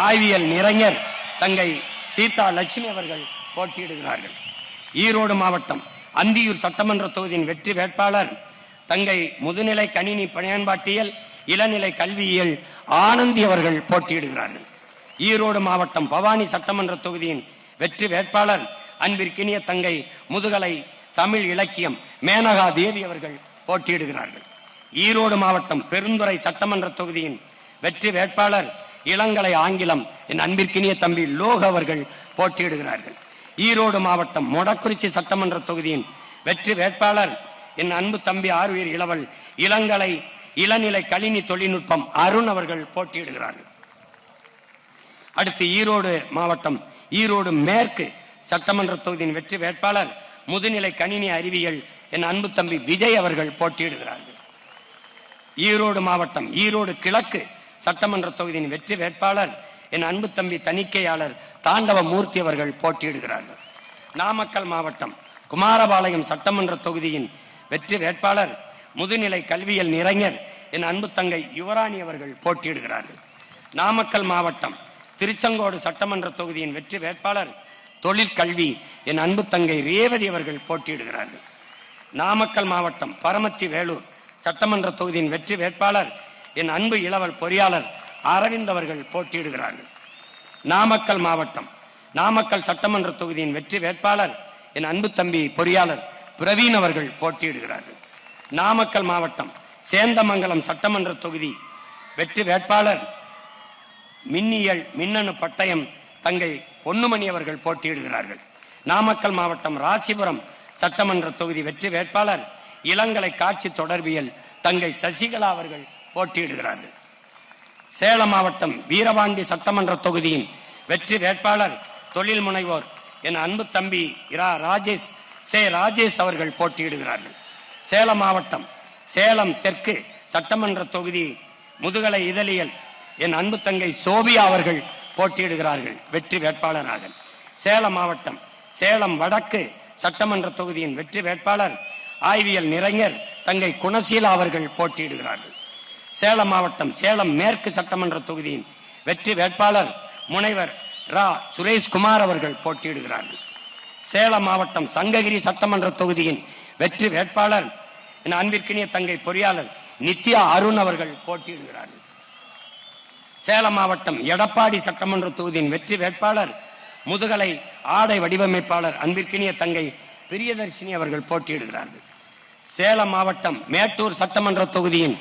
ஆய்வியல் நிறைஞர் தங்கை சீதா லட்சுமி அவர்கள் போட்டியிடுகிறார்கள். ஈரோடு மாவட்டம் அந்தியூர் சட்டமன்ற தொகுதியின் வெற்றி வேட்பாளர் தங்கை முதுநிலை கணினி பயன்பாட்டியல் இளநிலை கல்வியியல் ஆனந்தி அவர்கள் போட்டியிடுகிறார்கள். ஈரோடு மாவட்டம் பவானி சட்டமன்ற தொகுதியின் வெற்றி வேட்பாளர் அன்பிற்கினிய தங்கை முதுகலை தமிழ் இலக்கியம் மேனகா தேவி அவர்கள் போட்டியிடுகிறார்கள். ஈரோடு மாவட்டம் பெருந்துறை சட்டமன்ற தொகுதியின் வெற்றி வேட்பாளர் இளங்கலை ஆங்கிலம் என் அன்பிற்கினிய தம்பி லோக அவர்கள் போட்டியிடுகிறார்கள். ஈரோடு மாவட்டம் மொடக்குறிச்சி சட்டமன்ற தொகுதியின் வெற்றி வேட்பாளர் என் அன்பு தம்பி ஆர்வீர் இளவல் இளங்கலை இளநிலை கணினி தொழில்நுட்பம் அருண் அவர்கள் போட்டியிடுகிறார்கள். அடுத்து ஈரோடு மாவட்டம் ஈரோடு மேற்கு சட்டமன்ற தொகுதியின் வெற்றி வேட்பாளர் முதுநிலை கணினி அறிவியல் என் அன்பு தம்பி விஜய் அவர்கள் போட்டியிடுகிறார்கள். ஈரோடு மாவட்டம் ஈரோடு கிழக்கு சட்டமன்ற தொகுதியின் வெற்றி வேட்பாளர் என் அன்பு தம்பி தணிக்கையாளர் தாண்டவ மூர்த்தி அவர்கள் போட்டியிடுகிறார்கள். நாமக்கல் மாவட்டம் குமாரபாளையம் சட்டமன்ற தொகுதியின் வெற்றி வேட்பாளர் முதுநிலை கல்வியல் நிறைஞர் என் அன்பு தங்கை யுவராணி அவர்கள் போட்டியிடுகிறார்கள். நாமக்கல் மாவட்டம் திருச்செங்கோடு சட்டமன்ற தொகுதியின் வெற்றி வேட்பாளர் தொழிற்கல்வி என் அன்பு தங்கை ரேவதி அவர்கள் போட்டியிடுகிறார்கள். நாமக்கல் மாவட்டம் பரமத்தி வேலூர் சட்டமன்ற தொகுதியின் வெற்றி வேட்பாளர் என் அன்பு இளவல் பொறியாளர் அரவிந்த் அவர்கள் போட்டியிடுகிறார்கள். நாமக்கல் மாவட்டம் நாமக்கல் சட்டமன்ற தொகுதியின் வெற்றி வேட்பாளர் என் அன்பு தம்பி பொறியாளர் பிரவீன் அவர்கள் போட்டியிடுகிறார்கள். நாமக்கல் மாவட்டம் சேந்தமங்கலம் சட்டமன்ற தொகுதி வெற்றி வேட்பாளர் மின்னியல் மின்னணு பட்டயம் தங்கை பொன்னுமணி அவர்கள் போட்டியிடுகிறார்கள். நாமக்கல் மாவட்டம் ராசிபுரம் சட்டமன்ற தொகுதி வெற்றி வேட்பாளர் இளங்கலை காட்சி தொடர்பியல் தங்கை சசிகலா அவர்கள் போட்டியிடுகிறார்கள். சேலம் மாவட்டம் வீரபாண்டி சட்டமன்ற தொகுதியின் வெற்றி வேட்பாளர் தொழில் முனைவோர் என் அன்பு தம்பி ராஜேஷ் அவர்கள் போட்டியிடுகிறார்கள். சேலம் மாவட்டம் சேலம் தெற்கு சட்டமன்ற தொகுதி முதுகலை இதழியல் என் அன்பு தங்கை சோபியா அவர்கள் போட்டியிடுகிறார்கள் வெற்றி வேட்பாளராக. சேலம் மாவட்டம் சேலம் வடக்கு சட்டமன்ற தொகுதியின் வெற்றி வேட்பாளர் ஆய்வியல் நிறைஞர் தங்கை குணசீலா அவர்கள் போட்டியிடுகிறார்கள். சேலம் மாவட்டம் சேலம் மேற்கு சட்டமன்ற தொகுதியின் வெற்றி வேட்பாளர் முனைவர் சுரேஷ்குமார் அவர்கள் போட்டியிடுகிறார்கள். சேலம் மாவட்டம் சங்ககிரி சட்டமன்ற தொகுதியின் வெற்றி வேட்பாளர் என் அன்பிற்கினிய தங்கை பொறியாளர் நித்யா அருண் அவர்கள் போட்டியிடுகிறார்கள். சேலம் மாவட்டம் எடப்பாடி சட்டமன்ற தொகுதியின் வெற்றி வேட்பாளர் முதுகலை ஆடை வடிவமைப்பாளர் அன்பிற்கினிய தங்கை பிரியதர்ஷினி அவர்கள் போட்டியிடுகிறார்கள். சேலம் மாவட்டம் மேட்டூர் சட்டமன்ற தொகுதியின்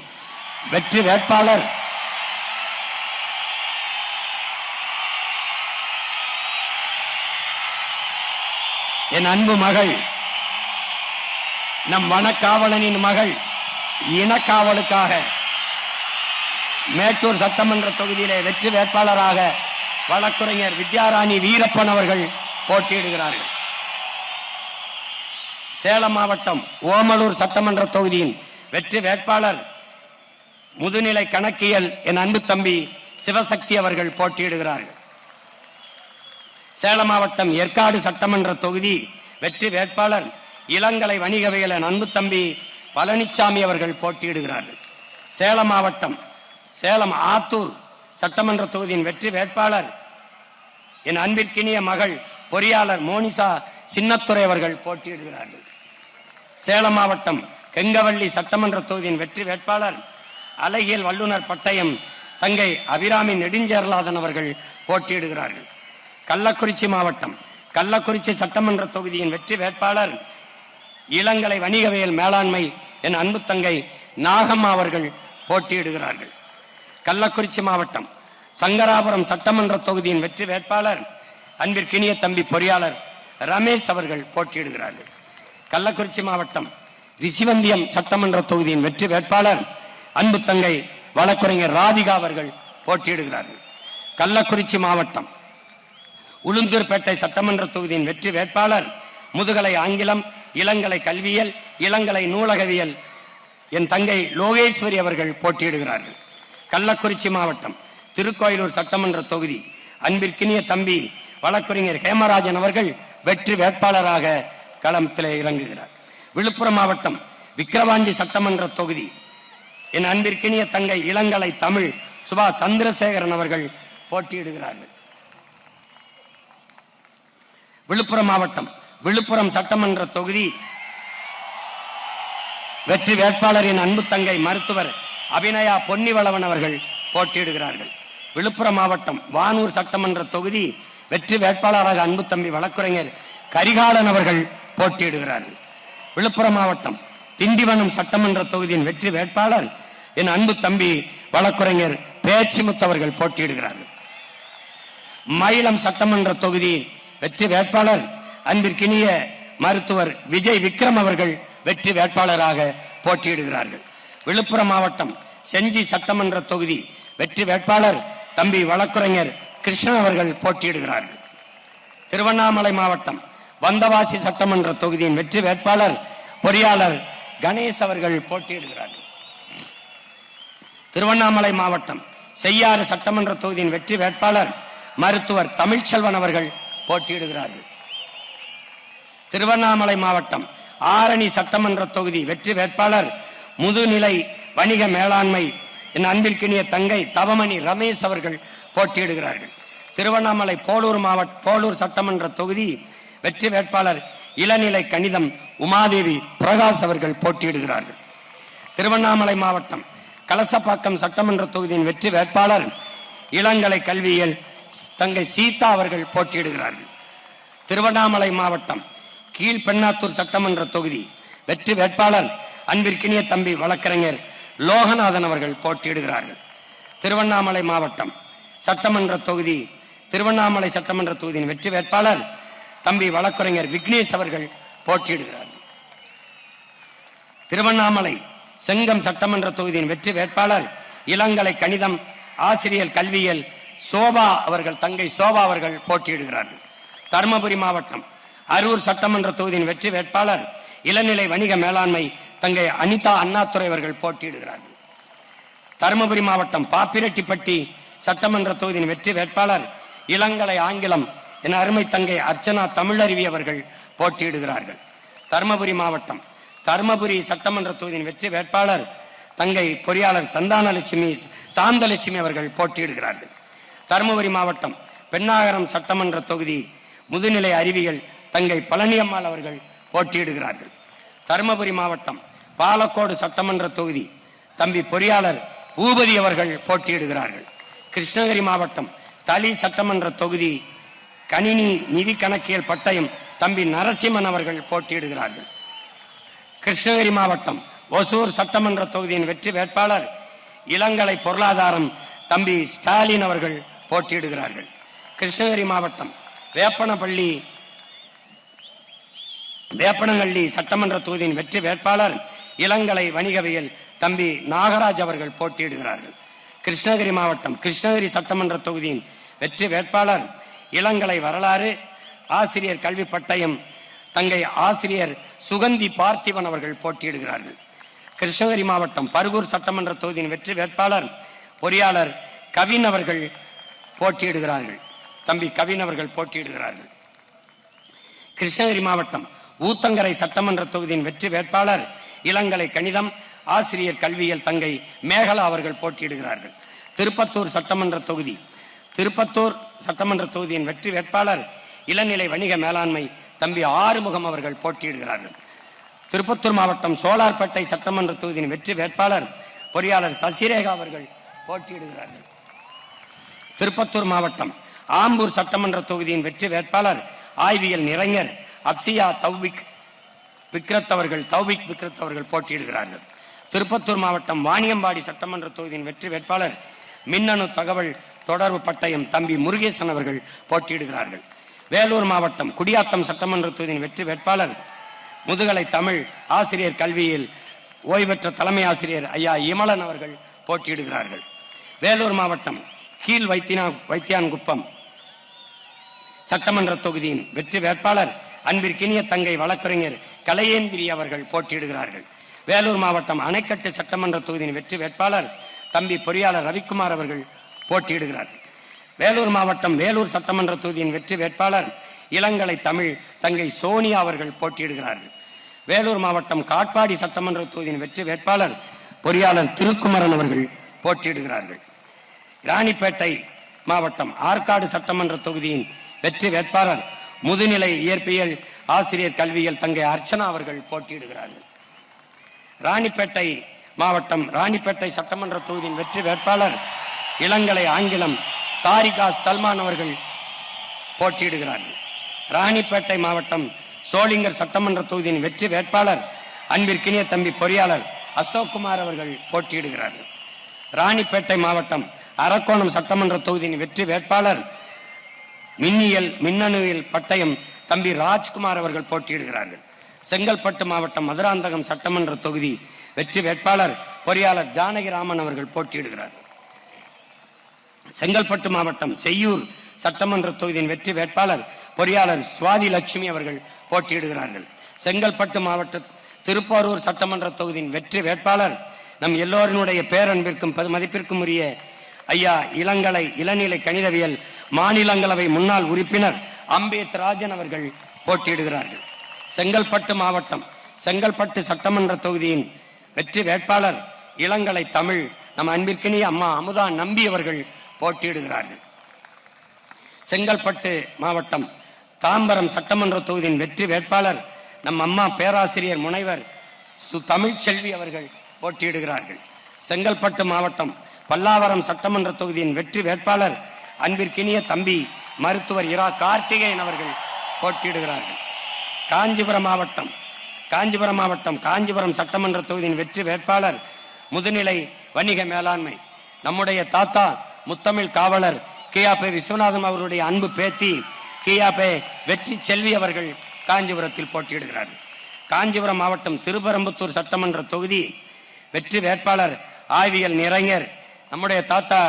வெற்றி வேட்பாளர் என் அன்பு மகள் நம் வனக்காவலனின் மகள் இனக்காவலுக்காக மேட்டூர் சட்டமன்ற தொகுதியிலே வெற்றி வேட்பாளராக வழக்குரைஞர் வித்யாராணி வீரப்பன் அவர்கள் போட்டியிடுகிறார்கள். சேலம் மாவட்டம் ஓமலூர் சட்டமன்ற தொகுதியின் வெற்றி வேட்பாளர் முதுநிலை கணக்கியல் என் அன்பு தம்பி சிவசக்தி அவர்கள் போட்டியிடுகிறார்கள். சேலம் மாவட்டம் ஏற்காடு சட்டமன்ற தொகுதி வெற்றி வேட்பாளர் இளங்கலை வணிகவியல் என் அன்பு தம்பி பழனிசாமி அவர்கள் போட்டியிடுகிறார்கள். சேலம் மாவட்டம் சேலம் ஆத்தூர் சட்டமன்ற தொகுதியின் வெற்றி வேட்பாளர் என் அன்பிற்கினிய மகள் பொறியாளர் மோனிசா சின்னத்துறை அவர்கள் போட்டியிடுகிறார்கள். சேலம் மாவட்டம் கெங்கவள்ளி சட்டமன்ற தொகுதியின் வெற்றி வேட்பாளர் அழகியல் வல்லுநர் பட்டயம் தங்கை அபிராமி நெடுஞ்சேரலாதன் அவர்கள் போட்டியிடுகிறார்கள். கள்ளக்குறிச்சி மாவட்டம் கள்ளக்குறிச்சி சட்டமன்ற தொகுதியின் வெற்றி வேட்பாளர் இளங்கலை வணிகவியல் மேலாண்மை என் அன்பு தங்கை நாகம்மா அவர்கள் போட்டியிடுகிறார்கள். கள்ளக்குறிச்சி மாவட்டம் சங்கராபுரம் சட்டமன்ற தொகுதியின் வெற்றி வேட்பாளர் அன்பிற்கினிய தம்பி பொறியாளர் ரமேஷ் அவர்கள் போட்டியிடுகிறார்கள். கள்ளக்குறிச்சி மாவட்டம் ரிஷிவந்தியம் சட்டமன்ற தொகுதியின் வெற்றி வேட்பாளர் அன்பு தங்கை வழக்குரைஞர் ராதிகா அவர்கள் போட்டியிடுகிறார்கள். கள்ளக்குறிச்சி மாவட்டம் உளுந்தூர்பேட்டை சட்டமன்ற தொகுதியின் வெற்றி வேட்பாளர் முதுகலை ஆங்கிலம் இளங்கலை கல்வியல் இளங்கலை நூலகவியல் என் தங்கை லோகேஸ்வரி அவர்கள் போட்டியிடுகிறார்கள். கள்ளக்குறிச்சி மாவட்டம் திருக்கோயிலூர் சட்டமன்ற தொகுதி அன்பிற்கினிய தம்பி வழக்குரைஞர் ஹேமராஜன் அவர்கள் வெற்றி வேட்பாளராக களத்திலே இறங்குகிறார். விழுப்புரம் மாவட்டம் விக்கிரவாண்டி சட்டமன்ற தொகுதி என் அன்பிற்கினிய தங்கை இளங்கலை தமிழ் சுபா சந்திரசேகரன் அவர்கள் போட்டியிடுகிறார்கள். விழுப்புரம் மாவட்டம் விழுப்புரம் சட்டமன்ற தொகுதி வெற்றி வேட்பாளர் என் அன்பு தங்கை மருத்துவர் அபிநயா பொன்னிவளவன் அவர்கள் போட்டியிடுகிறார்கள். விழுப்புரம் மாவட்டம் வானூர் சட்டமன்ற தொகுதி வெற்றி வேட்பாளராக அன்பு தம்பி வழக்குரைஞர் கரிகாலன் அவர்கள் போட்டியிடுகிறார்கள். விழுப்புரம் மாவட்டம் திண்டிவனம் சட்டமன்ற தொகுதியின் வெற்றி வேட்பாளர் என் அன்பு தம்பி வழக்குரைஞர் பேச்சிமுத்து அவர்கள் போட்டியிடுகிறார்கள். மயிலம் சட்டமன்ற தொகுதி வெற்றி வேட்பாளர் அன்பிற்கினிய மருத்துவர் விஜய் விக்ரம் அவர்கள் வெற்றி வேட்பாளராக போட்டியிடுகிறார்கள். விழுப்புரம் மாவட்டம் செஞ்சி சட்டமன்ற தொகுதி வெற்றி வேட்பாளர் தம்பி வழக்குரைஞர் கிருஷ்ணன் அவர்கள் போட்டியிடுகிறார்கள். திருவண்ணாமலை மாவட்டம் வந்தவாசி சட்டமன்ற தொகுதியின் வெற்றி வேட்பாளர் பொறியாளர் கணேஷ் அவர்கள் போட்டியிடுகிறார்கள். திருவண்ணாமலை மாவட்டம் செய்யாறு சட்டமன்ற தொகுதியின் வெற்றி வேட்பாளர் மருத்துவர் தமிழ்ச்செல்வன் அவர்கள் போட்டியிடுகிறார்கள். திருவண்ணாமலை மாவட்டம் ஆரணி சட்டமன்ற தொகுதி வெற்றி வேட்பாளர் முதுநிலை வணிக மேலாண்மை என் அன்பிற்கினிய தங்கை தவமணி ரமேஷ் அவர்கள் போட்டியிடுகிறார்கள். திருவண்ணாமலை போலூர் சட்டமன்ற தொகுதி வெற்றி வேட்பாளர் இளநிலை கணிதம் உமாதேவி பிரகாஷ் அவர்கள் போட்டியிடுகிறார்கள். திருவண்ணாமலை மாவட்டம் கலசப்பாக்கம் சட்டமன்ற தொகுதியின் வெற்றி வேட்பாளர் இளங்கலை கல்வியியல் தங்கை சீதா அவர்கள் போட்டியிடுகிறார்கள். திருவண்ணாமலை மாவட்டம் கீழ்பெண்ணாத்தூர் சட்டமன்ற தொகுதி வெற்றி வேட்பாளர் அன்பிற்கினிய தம்பி வழக்கறிஞர் லோகநாதன் அவர்கள் போட்டியிடுகிறார்கள். திருவண்ணாமலை மாவட்டம் திருவண்ணாமலை சட்டமன்ற தொகுதியின் வெற்றி வேட்பாளர் தம்பி வழக்கறிஞர் விக்னேஷ் அவர்கள் போட்டியிடுகிறார்கள். திருவண்ணாமலை செங்கம் சட்டமன்ற தொகுதியின் வெற்றி வேட்பாளர் இளங்கலை கணிதம் ஆசிரியர் கல்வியியல் சோபா அவர்கள் தங்கை சோபா அவர்கள் போட்டியிடுகிறார்கள். தருமபுரி மாவட்டம் அரூர் சட்டமன்ற தொகுதியின் வெற்றி வேட்பாளர் இளநிலை வணிக மேலாண்மை தங்கை அனிதா அண்ணாதுரை அவர்கள் போட்டியிடுகிறார்கள். தருமபுரி மாவட்டம் பாப்பிரெட்டிப்பட்டி சட்டமன்ற தொகுதியின் வெற்றி வேட்பாளர் இளங்கலை ஆங்கிலம் என அருமை தங்கை அர்ச்சனா தமிழருவி அவர்கள் போட்டியிடுகிறார்கள். தருமபுரி மாவட்டம் தருமபுரி சட்டமன்ற தொகுதியின் வெற்றி வேட்பாளர் தங்கை பொறியாளர் சாந்தலட்சுமி அவர்கள் போட்டியிடுகிறார்கள். தருமபுரி மாவட்டம் பெண்ணாகரம் சட்டமன்ற தொகுதி முதுநிலை அறிவியல் தங்கை பழனியம்மாள் அவர்கள் போட்டியிடுகிறார்கள். தருமபுரி மாவட்டம் பாலக்கோடு சட்டமன்ற தொகுதி தம்பி பொறியாளர் பூபதி அவர்கள் போட்டியிடுகிறார்கள். கிருஷ்ணகிரி மாவட்டம் தளி சட்டமன்ற தொகுதி கணினி நிதி கணக்கியல் பட்டயம் தம்பி நரசிம்மன் அவர்கள் போட்டியிடுகிறார்கள். கிருஷ்ணகிரி மாவட்டம் ஒசூர் சட்டமன்ற தொகுதியின் வெற்றி வேட்பாளர் இளங்கலை பொருளாதாரம் தம்பி ஸ்டாலின் அவர்கள் போட்டியிடுகிறார்கள். கிருஷ்ணகிரி மாவட்டம் வேப்பனஹள்ளி சட்டமன்ற தொகுதியின் வெற்றி வேட்பாளர் இளங்கலை வணிகவியல் தம்பி நாகராஜ் அவர்கள் போட்டியிடுகிறார்கள். கிருஷ்ணகிரி மாவட்டம் கிருஷ்ணகிரி சட்டமன்ற தொகுதியின் வெற்றி வேட்பாளர் இளங்கலை வரலாறு ஆசிரியர் கல்வி பட்டயம் தங்கை ஆசிரியர் சுகந்தி பார்த்திபன் அவர்கள் போட்டியிடுகிறார்கள். கிருஷ்ணகிரி மாவட்டம் பருகூர் சட்டமன்ற தொகுதியின் வெற்றி வேட்பாளர் பொறியாளர் கவின் அவர்கள் போட்டியிடுகிறார்கள். தம்பி கவின் அவர்கள் போட்டியிடுகிறார்கள். கிருஷ்ணகிரி மாவட்டம் ஊத்தங்கரை சட்டமன்ற தொகுதியின் வெற்றி வேட்பாளர் இளங்கலை கணிதம் ஆசிரியர் கல்வியியல் தங்கை மேகலா அவர்கள் போட்டியிடுகிறார்கள். திருப்பத்தூர் சட்டமன்ற தொகுதியின் வெற்றி வேட்பாளர் இளநிலை வணிக மேலாண்மை தம்பி ஆறுமுகம் அவர்கள் போட்டியிடுகிறார்கள். திருப்பத்தூர் மாவட்டம் சோலார்பேட்டை சட்டமன்ற தொகுதியின் வெற்றி வேட்பாளர் பொறியாளர் சசிரேகா அவர்கள் போட்டியிடுகிறார்கள். திருப்பத்தூர் மாவட்டம் ஆம்பூர் சட்டமன்ற தொகுதியின் வெற்றி வேட்பாளர் ஆய்வியல் நிறைஞர் அப்சியா தௌபிக் விக்ரத் அவர்கள் போட்டியிடுகிறார்கள். திருப்பத்தூர் மாவட்டம் வாணியம்பாடி சட்டமன்ற தொகுதியின் வெற்றி வேட்பாளர் மின்னணு தகவல் தொடர்பு பட்டயம் தம்பி முருகேசன் அவர்கள் போட்டியிடுகிறார்கள். வேலூர் மாவட்டம் குடியாத்தம் சட்டமன்ற தொகுதியின் வெற்றி வேட்பாளர் முதுகலை தமிழ் ஆசிரியர் கல்வியில் ஓய்வெற்ற தலைமை ஆசிரியர் ஐயா இமலன் அவர்கள் போட்டியிடுகிறார்கள். வேலூர் மாவட்டம் கீழ் வைத்தியான்குப்பம் சட்டமன்ற தொகுதியின் வெற்றி வேட்பாளர் அன்பிற்கினிய தங்கை வழக்கறிஞர் கலையேந்திரி அவர்கள் போட்டியிடுகிறார்கள். வேலூர் மாவட்டம் அணைக்கட்டு சட்டமன்ற தொகுதியின் வெற்றி வேட்பாளர் தம்பி பொறியாளர் ரவிக்குமார் அவர்கள் போட்டியிடுகிறார்கள். வேலூர் மாவட்டம் வேலூர் சட்டமன்ற தொகுதியின் வெற்றி வேட்பாளர் இளங்கலை தமிழ் தங்கை சோனியா அவர்கள் போட்டியிடுகிறார்கள். வேலூர் மாவட்டம் காட்பாடி சட்டமன்ற தொகுதியின் வெற்றி வேட்பாளர் பொறியாளர் திருக்குமரன் அவர்கள் போட்டியிடுகிறார்கள். ராணிப்பேட்டை மாவட்டம் ஆற்காடு சட்டமன்ற தொகுதியின் வெற்றி வேட்பாளர் முதுநிலை இயற்பியல் ஆசிரியர் கல்வியியல் தங்கை அர்ச்சனா அவர்கள் போட்டியிடுகிறார்கள். ராணிப்பேட்டை மாவட்டம் ராணிப்பேட்டை சட்டமன்ற தொகுதியின் வெற்றி வேட்பாளர் இளங்கலை ஆங்கிலம் தாரிகா சல்மான் அவர்கள் போட்டியிடுகிறார்கள். ராணிப்பேட்டை மாவட்டம் சோளிங்கர் சட்டமன்ற தொகுதியின் வெற்றி வேட்பாளர் அன்பிற்கினிய தம்பி பொறியாளர் அசோக்குமார் அவர்கள் போட்டியிடுகிறார்கள். ராணிப்பேட்டை மாவட்டம் அரக்கோணம் சட்டமன்ற தொகுதியின் வெற்றி வேட்பாளர் மின்னணுவியல் பட்டயம் தம்பி ராஜ்குமார் அவர்கள் போட்டியிடுகிறார்கள். செங்கல்பட்டு மாவட்டம் மதுராந்தகம் சட்டமன்ற தொகுதி வெற்றி வேட்பாளர் பொறியாளர் ஜானகிராமன் அவர்கள் போட்டியிடுகிறார்கள். செங்கல்பட்டு மாவட்டம் செய்யூர் சட்டமன்ற தொகுதியின் வெற்றி வேட்பாளர் பொறியாளர் சுவாதி லட்சுமி அவர்கள் போட்டியிடுகிறார்கள். செங்கல்பட்டு மாவட்ட திருப்போரூர் சட்டமன்ற தொகுதியின் வெற்றி வேட்பாளர் நம் எல்லோரினுடைய பேரன்பிற்கும் மதிப்பிற்கும் உரிய ஐயா இளநிலை கணிதவியல் மாநிலங்களவை முன்னாள் உறுப்பினர் அம்பேத் ராஜன் அவர்கள் போட்டியிடுகிறார்கள். செங்கல்பட்டு மாவட்டம் செங்கல்பட்டு சட்டமன்ற தொகுதியின் வெற்றி வேட்பாளர் இளங்கலை தமிழ் நம் அன்பிற்கினிய அம்மா அமுதா நம்பி அவர்கள் போட்டியிடுகிறார்கள். செங்கல்பட்டு மாவட்டம் தாம்பரம் சட்டமன்ற தொகுதியின் வெற்றி வேட்பாளர் நம் அம்மா பேராசிரியர் முனைவர் தமிழ்ச்செல்வி அவர்கள் போட்டியிடுகிறார்கள். செங்கல்பட்டு மாவட்டம் பல்லாவரம் சட்டமன்ற தொகுதியின் வெற்றி வேட்பாளர் அன்பிற்கினிய தம்பி மருத்துவர் இரா கார்த்திகேயன் அவர்கள் போட்டியிடுகிறார்கள். காஞ்சிபுரம் மாவட்டம் காஞ்சிபுரம் சட்டமன்ற தொகுதியின் வெற்றி வேட்பாளர் முதுநிலை வணிக மேலாண்மை நம்முடைய தாத்தா முத்தமிழ் காவலர் கியாபே விஸ்வநாதன் அவருடைய அன்பு பேத்தி கியாபே வெற்றி செல்வி அவர்கள் காஞ்சிபுரத்தில் போட்டியிடுகிறார்கள். காஞ்சிபுரம் மாவட்டம் திருப்பரம்புத்தூர் சட்டமன்ற தொகுதி வெற்றி வேட்பாளர் ஆய்வியல் நிறைஞர் நம்முடைய தாத்தா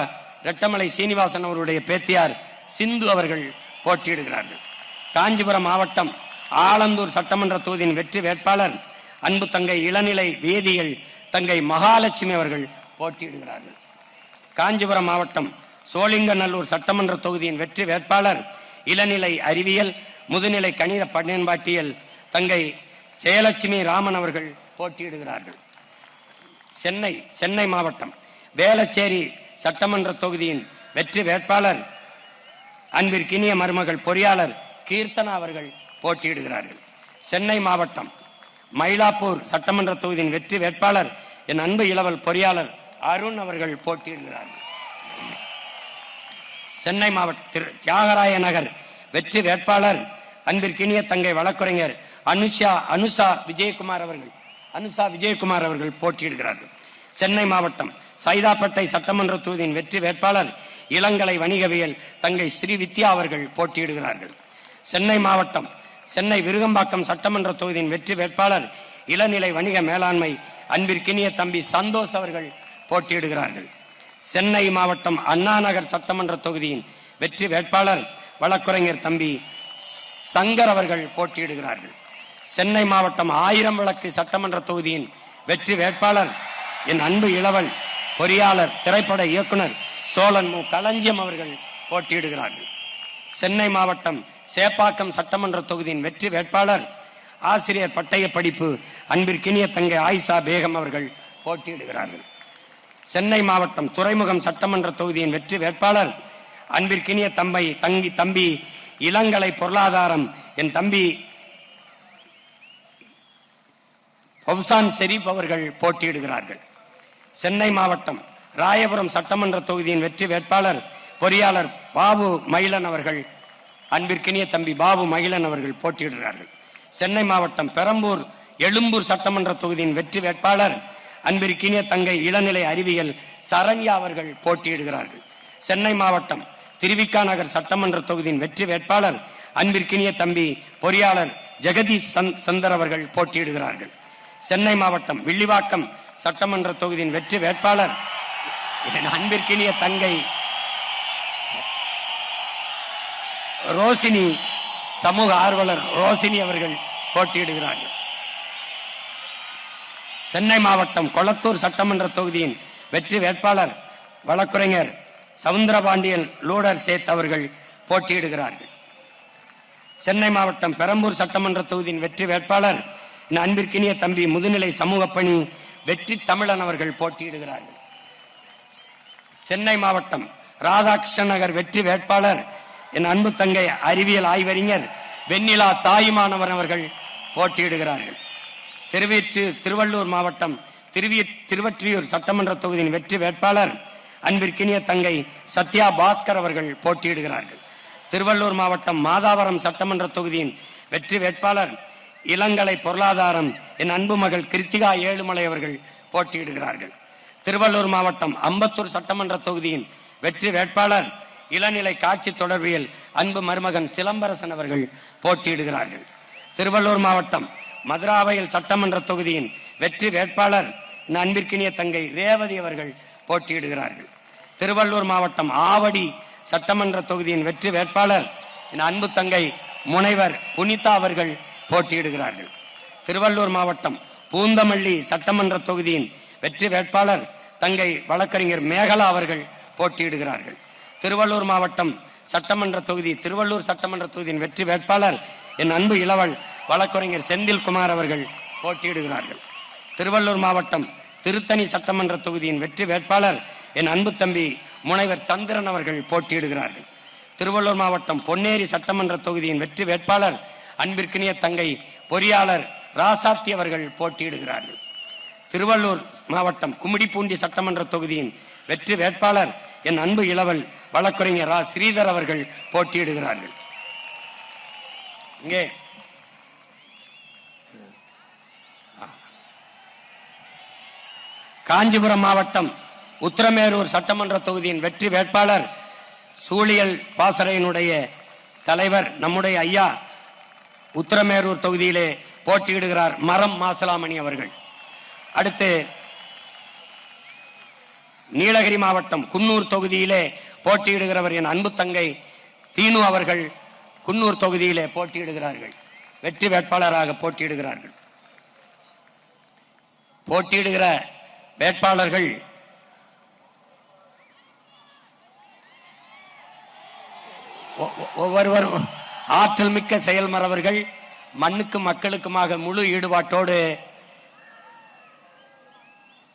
ரெட்டமலை சீனிவாசன் அவருடைய பேத்தியார் சிந்து அவர்கள் போட்டியிடுகிறார்கள். காஞ்சிபுரம் மாவட்டம் ஆலந்தூர் சட்டமன்ற தொகுதியின் வெற்றி வேட்பாளர் அன்பு தங்கை இளநிலை வேதியியல் தங்கை மகாலட்சுமி அவர்கள் போட்டியிடுகிறார்கள். காஞ்சிபுரம் மாவட்டம் சோழிங்கநல்லூர் சட்டமன்ற தொகுதியின் வெற்றி வேட்பாளர் இளநிலை அறிவியல் முதுநிலை கணித பயன்பாட்டியல் தங்கை ஜெயலட்சுமி ராமன் அவர்கள் போட்டியிடுகிறார்கள். சென்னை மாவட்டம் வேளச்சேரி சட்டமன்ற தொகுதியின் வெற்றி வேட்பாளர் அன்பிற்கினிய மருமகள் பொறியாளர் கீர்த்தனா அவர்கள் போட்டியிடுகிறார்கள். சென்னை மாவட்டம் மயிலாப்பூர் சட்டமன்ற தொகுதியின் வெற்றி வேட்பாளர் என் அன்பு இளவல் பொறியாளர் அருண் அவர்கள் போட்டியிடுகிறார்கள். சென்னை மாவட்ட தியாகராய நகர் வெற்றி வேட்பாளர் அன்பிற்கினிய தங்கை வழக்குரைஞர் அனுஷா விஜயகுமார் அவர்கள் போட்டியிடுகிறார்கள். சென்னை மாவட்டம் சைதாப்பேட்டை சட்டமன்ற தொகுதியின் வெற்றி வேட்பாளர் இளங்கலை வணிகவியல் தங்கை ஸ்ரீ வித்யா அவர்கள் போட்டியிடுகிறார்கள். சென்னை மாவட்டம் சென்னை விருகம்பாக்கம் சட்டமன்ற தொகுதியின் வெற்றி வேட்பாளர் இளநிலை வணிக மேலாண்மை அன்பிற்கினிய தம்பி சந்தோஷ் அவர்கள் போட்டியிடுகிறார்கள். சென்னை மாவட்டம் அண்ணா நகர் சட்டமன்ற தொகுதியின் வெற்றி வேட்பாளர் வழக்குரைஞர் தம்பி சங்கர் அவர்கள் போட்டியிடுகிறார்கள். சென்னை மாவட்டம் ஆயிரம் விளக்கு சட்டமன்ற தொகுதியின் வெற்றி வேட்பாளர் என் அன்பு இளவல் பொறியாளர் திரைப்பட இயக்குனர் சோழன் மு களஞ்சியம் அவர்கள் போட்டியிடுகிறார்கள். சென்னை மாவட்டம் சேப்பாக்கம் சட்டமன்ற தொகுதியின் வெற்றி வேட்பாளர் ஆசிரியர் பட்டய படிப்பு அன்பிற்கினிய தங்கை ஆயிஷா பேகம் அவர்கள் போட்டியிடுகிறார்கள். சென்னை மாவட்டம் துறைமுகம் சட்டமன்ற தொகுதியின் வெற்றி வேட்பாளர் அன்பிற்கினிய தம்பி இளங்கலை பொருளாதாரம் என் தம்பி பவுசான் ஷெரீப் அவர்கள் போட்டியிடுகிறார்கள். சென்னை மாவட்டம் ராயபுரம் சட்டமன்ற தொகுதியின் வெற்றி வேட்பாளர் பொறியாளர் பாபு மகிழன் அவர்கள் அன்பிற்கினிய தம்பி பாபு மகிழன் அவர்கள் போட்டியிடுகிறார்கள். சென்னை மாவட்டம் பெரம்பூர் எழும்பூர் சட்டமன்ற தொகுதியின் வெற்றி வேட்பாளர் அன்பிற்கினிய தங்கை இளநிலை அறிவியல் சரண்யா அவர்கள் போட்டியிடுகிறார்கள். சென்னை மாவட்டம் திருவிக்கா நகர் சட்டமன்ற தொகுதியின் வெற்றி வேட்பாளர் அன்பிற்கினிய தம்பி பொறியாளர் ஜெகதீஷ் சந்தர் அவர்கள் போட்டியிடுகிறார்கள். சென்னை மாவட்டம் வில்லிவாக்கம் சட்டமன்ற தொகுதியின் வெற்றி வேட்பாளர் அன்பிற்கினிய தங்கை ரோசினி சமூக ஆர்வலர் ரோசினி அவர்கள் போட்டியிடுகிறார்கள். சென்னை மாவட்டம் கொளத்தூர் சட்டமன்ற தொகுதியின் வெற்றி வேட்பாளர் வழக்குரைஞர் சவுந்தரபாண்டியன் லூடர் சேத் அவர்கள் போட்டியிடுகிறார்கள். சென்னை மாவட்டம் பெரம்பூர் சட்டமன்ற தொகுதியின் வெற்றி வேட்பாளர் என் அன்பிற்கினிய தம்பி முதுநிலை சமூக பணி வெற்றி தமிழன் அவர்கள் போட்டியிடுகிறார்கள். சென்னை மாவட்டம் ராதாகிருஷ்ணன் நகர் வெற்றி வேட்பாளர் என் அன்பு தங்கை அறிவியல் ஆய்வறிஞர் வெண்ணிலா தாயுமானவர் அவர்கள் போட்டியிடுகிறார்கள். திருவள்ளூர் மாவட்டம் திருவற்றியூர் சட்டமன்ற தொகுதியின் வெற்றி வேட்பாளர் அன்பிற்கினிய தங்கை சத்யா பாஸ்கர் அவர்கள் போட்டியிடுகிறார்கள். திருவள்ளூர் மாவட்டம் மாதாவரம் சட்டமன்ற தொகுதியின் வெற்றி வேட்பாளர் இளங்கலை பொருளாதாரம் என் அன்பு மகள் கிருத்திகா ஏழுமலை அவர்கள் போட்டியிடுகிறார்கள். திருவள்ளூர் மாவட்டம் அம்பத்தூர் சட்டமன்ற தொகுதியின் வெற்றி வேட்பாளர் இளநிலை காட்சி தொடர்பியல் அன்பு மருமகன் சிலம்பரசன் அவர்கள் போட்டியிடுகிறார்கள். திருவள்ளூர் மாவட்டம் மதுராவயல் சட்டமன்ற தொகுதியின் வெற்றி வேட்பாளர் என் அன்பிற்கினிய தங்கை ரேவதி அவர்கள் போட்டியிடுகிறார்கள். திருவள்ளூர் மாவட்டம் ஆவடி சட்டமன்ற தொகுதியின் வெற்றி வேட்பாளர் என் அன்பு தங்கை முனைவர் புனிதா அவர்கள் போட்டியிடுகிறார்கள். திருவள்ளூர் மாவட்டம் பூந்தமல்லி சட்டமன்ற தொகுதியின் வெற்றி வேட்பாளர் தங்கை வழக்கறிஞர் மேகலா அவர்கள் போட்டியிடுகிறார்கள். திருவள்ளூர் மாவட்டம் சட்டமன்ற தொகுதி திருவள்ளூர் சட்டமன்ற தொகுதியின் வெற்றி வேட்பாளர் என் அன்பு இளவல் வழக்கறிஞர் செந்தில்குமார் அவர்கள் போட்டியிடுகிறார்கள். திருவள்ளூர் மாவட்டம் திருத்தணி சட்டமன்ற தொகுதியின் வெற்றி வேட்பாளர் என் அன்பு தம்பி முனைவர் சந்திரன் அவர்கள் போட்டியிடுகிறார்கள். திருவள்ளூர் மாவட்டம் பொன்னேரி சட்டமன்ற தொகுதியின் வெற்றி வேட்பாளர் அன்பிற்கினிய தங்கை பொறியாளர் ராசாத்தி அவர்கள் போட்டியிடுகிறார்கள். திருவள்ளூர் மாவட்டம் கும்மிடிப்பூண்டி சட்டமன்ற தொகுதியின் வெற்றி வேட்பாளர் என் அன்பு இளவல் வழக்கறிஞர் ரா ஸ்ரீதர் அவர்கள் போட்டியிடுகிறார்கள். இங்கே காஞ்சிபுரம் மாவட்டம் உத்திரமேரூர் சட்டமன்ற தொகுதியின் வெற்றி வேட்பாளர் சூழியல் பாசறையினுடைய தலைவர் நம்முடைய ஐயா உத்திரமேரூர் தொகுதியிலே போட்டியிடுகிறார் மரம் மாசலாமணி அவர்கள். அடுத்து நீலகிரி மாவட்டம் குன்னூர் தொகுதியிலே போட்டியிடுகிறவர் என் அன்பு தங்கை தீனு அவர்கள் குன்னூர் தொகுதியிலே போட்டியிடுகிறார்கள். வெற்றி வேட்பாளராக போட்டியிடுகிறார்கள். போட்டியிடுகிற வேட்பாளர்கள் ஒவ்வொருவர் ஆற்றல் மிக்க செயல்மறவர்கள், மண்ணுக்கும் மக்களுக்குமாக முழு ஈடுபாட்டோடு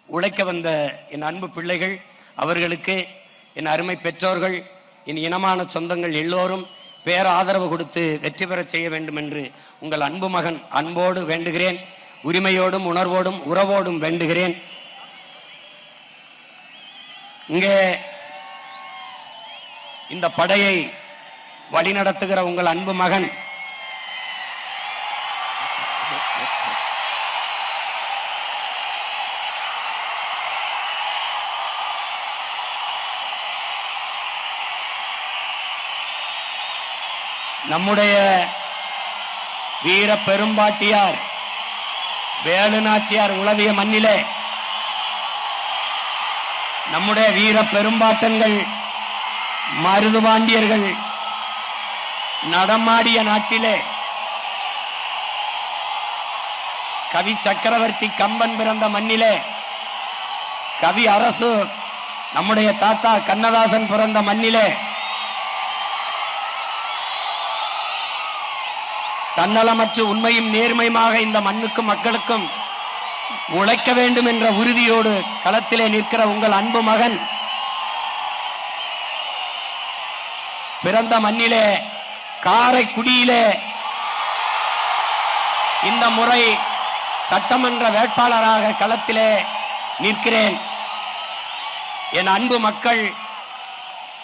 உழைக்க வந்த என் அன்பு பிள்ளைகள், அவர்களுக்கு என் அருமை பெற்றோர்கள், என் இனமான சொந்தங்கள் எல்லோரும் பேர ஆதரவு கொடுத்து வெற்றி பெற செய்ய வேண்டும் என்று உங்கள் அன்பு மகன் அன்போடு வேண்டுகிறேன். உரிமையோடும் உணர்வோடும் உறவோடும் வேண்டுகிறேன். இங்கே இந்த படையை வழிநடத்துகிற உங்கள் அன்பு மகன் நம்முடைய வீர பெரும்பாட்டியார் வேலுநாச்சியார் உலவிய மண்ணிலே நம்முடைய வீர பெரும்பாட்டன்கள் மருதுபாண்டியர்கள் நடமாடிய நாட்டிலே கவி சக்கரவர்த்தி கம்பன் பிறந்த மண்ணிலே கவி அரசு நம்முடைய தாத்தா கண்ணதாசன் பிறந்த மண்ணிலே தன்னலமற்று உண்மையும் நேர்மையுமாக இந்த மண்ணுக்கும் மக்களுக்கும் உழைக்க வேண்டும் என்ற உறுதியோடு களத்திலே நிற்கிற உங்கள் அன்பு மகன் பிறந்த மண்ணிலே காரைக்குடியிலே இந்த முறை சட்டமன்ற வேட்பாளராக களத்திலே நிற்கிறேன். என் அன்பு மக்கள்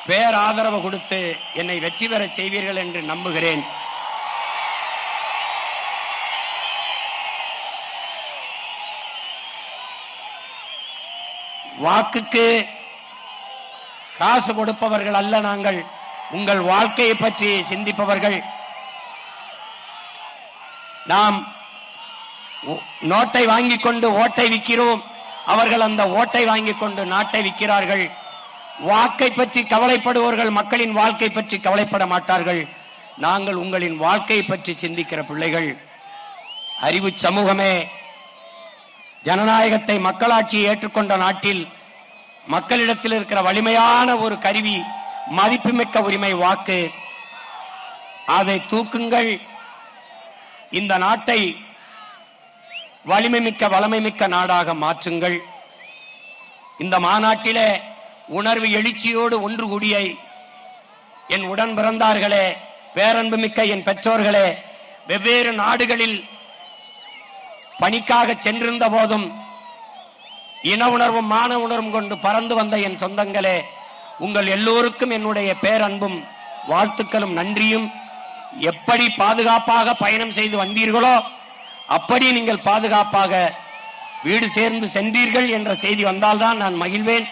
பேராதரவு கொடுத்து என்னை வெற்றி பெற செய்வீர்கள் என்று நம்புகிறேன். வாக்குக்கு காசு கொடுப்பவர்கள் அல்ல நாங்கள், உங்கள் வாழ்க்கையை பற்றி சிந்திப்பவர்கள். நாம் நோட்டை வாங்கிக் கொண்டு ஓட்டை விற்கிறோம், அவர்கள் அந்த ஓட்டை வாங்கிக் கொண்டு நாட்டை விற்கிறார்கள். வாக்கை பற்றி கவலைப்படுபவர்கள் மக்களின் வாழ்க்கை பற்றி கவலைப்பட மாட்டார்கள். நாங்கள் உங்களின் வாழ்க்கையை பற்றி சிந்திக்கிற பிள்ளைகள். அறிவு சமூகமே, ஜனநாயகத்தை மக்களாட்சியை ஏற்றுக்கொண்ட நாட்டில் மக்களிடத்தில் இருக்கிற வலிமையான ஒரு கருவி மதிப்புமிக்க உரிமை வாக்கு. அதை தூக்குங்கள், இந்த நாட்டை வலிமை மிக்க வளமை மிக்க நாடாக மாற்றுங்கள். இந்த மாநாட்டிலே உணர்வு எழுச்சியோடு ஒன்று கூடிய என் உடன் பிறந்தார்களே, பேரன்பு மிக்க என் பெற்றோர்களே, வெவ்வேறு நாடுகளில் பணிக்காக சென்றிருந்த போதும் இன உணர்வும் மான உணர்வும் கொண்டு பறந்து வந்த என் சொந்தங்களே, உங்கள் எல்லோருக்கும் என்னுடைய பேரன்பும் வாழ்த்துக்களும் நன்றியும். எப்படி பாதுகாப்பாக பயணம் செய்து வந்தீர்களோ அப்படி நீங்கள் பாதுகாப்பாக வீடு சேர்ந்து சென்றீர்கள் என்ற செய்தி வந்தால்தான் நான் மகிழ்வேன்.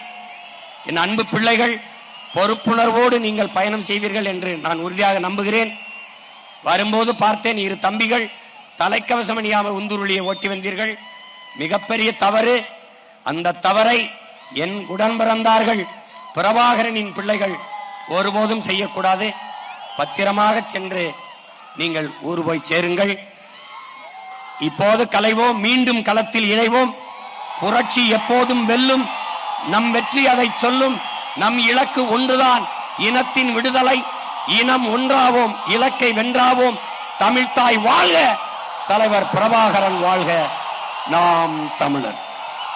என் அன்பு பிள்ளைகள், பொறுப்புணர்வோடு நீங்கள் பயணம் செய்வீர்கள் என்று நான் உறுதியாக நம்புகிறேன். வரும்போது பார்த்தேன், 2 தம்பிகள் தலைக்கவசம் அணியாமல் உந்துருளியை ஓட்டி வந்தீர்கள். மிகப்பெரிய தவறு. அந்த தவறை என் உடன் பிறந்தார்கள் பிரபாகரனின் பிள்ளைகள் ஒருபோதும் செய்யக்கூடாது. பத்திரமாக சென்று நீங்கள் ஊர் போய் சேருங்கள். இப்போது கலைவோம், மீண்டும் களத்தில் இணைவோம். புரட்சி எப்போதும் வெல்லும். நம் வெற்றி அதை சொல்லும். நம் இலக்கு ஒன்றுதான், இனத்தின் விடுதலை. இனம் ஒன்றாவோம், இலக்கை வென்றாவோம். தமிழ்த்தாய் வாழ்க, தலைவர் பிரபாகரன் வாழ்க. நாம் தமிழர்.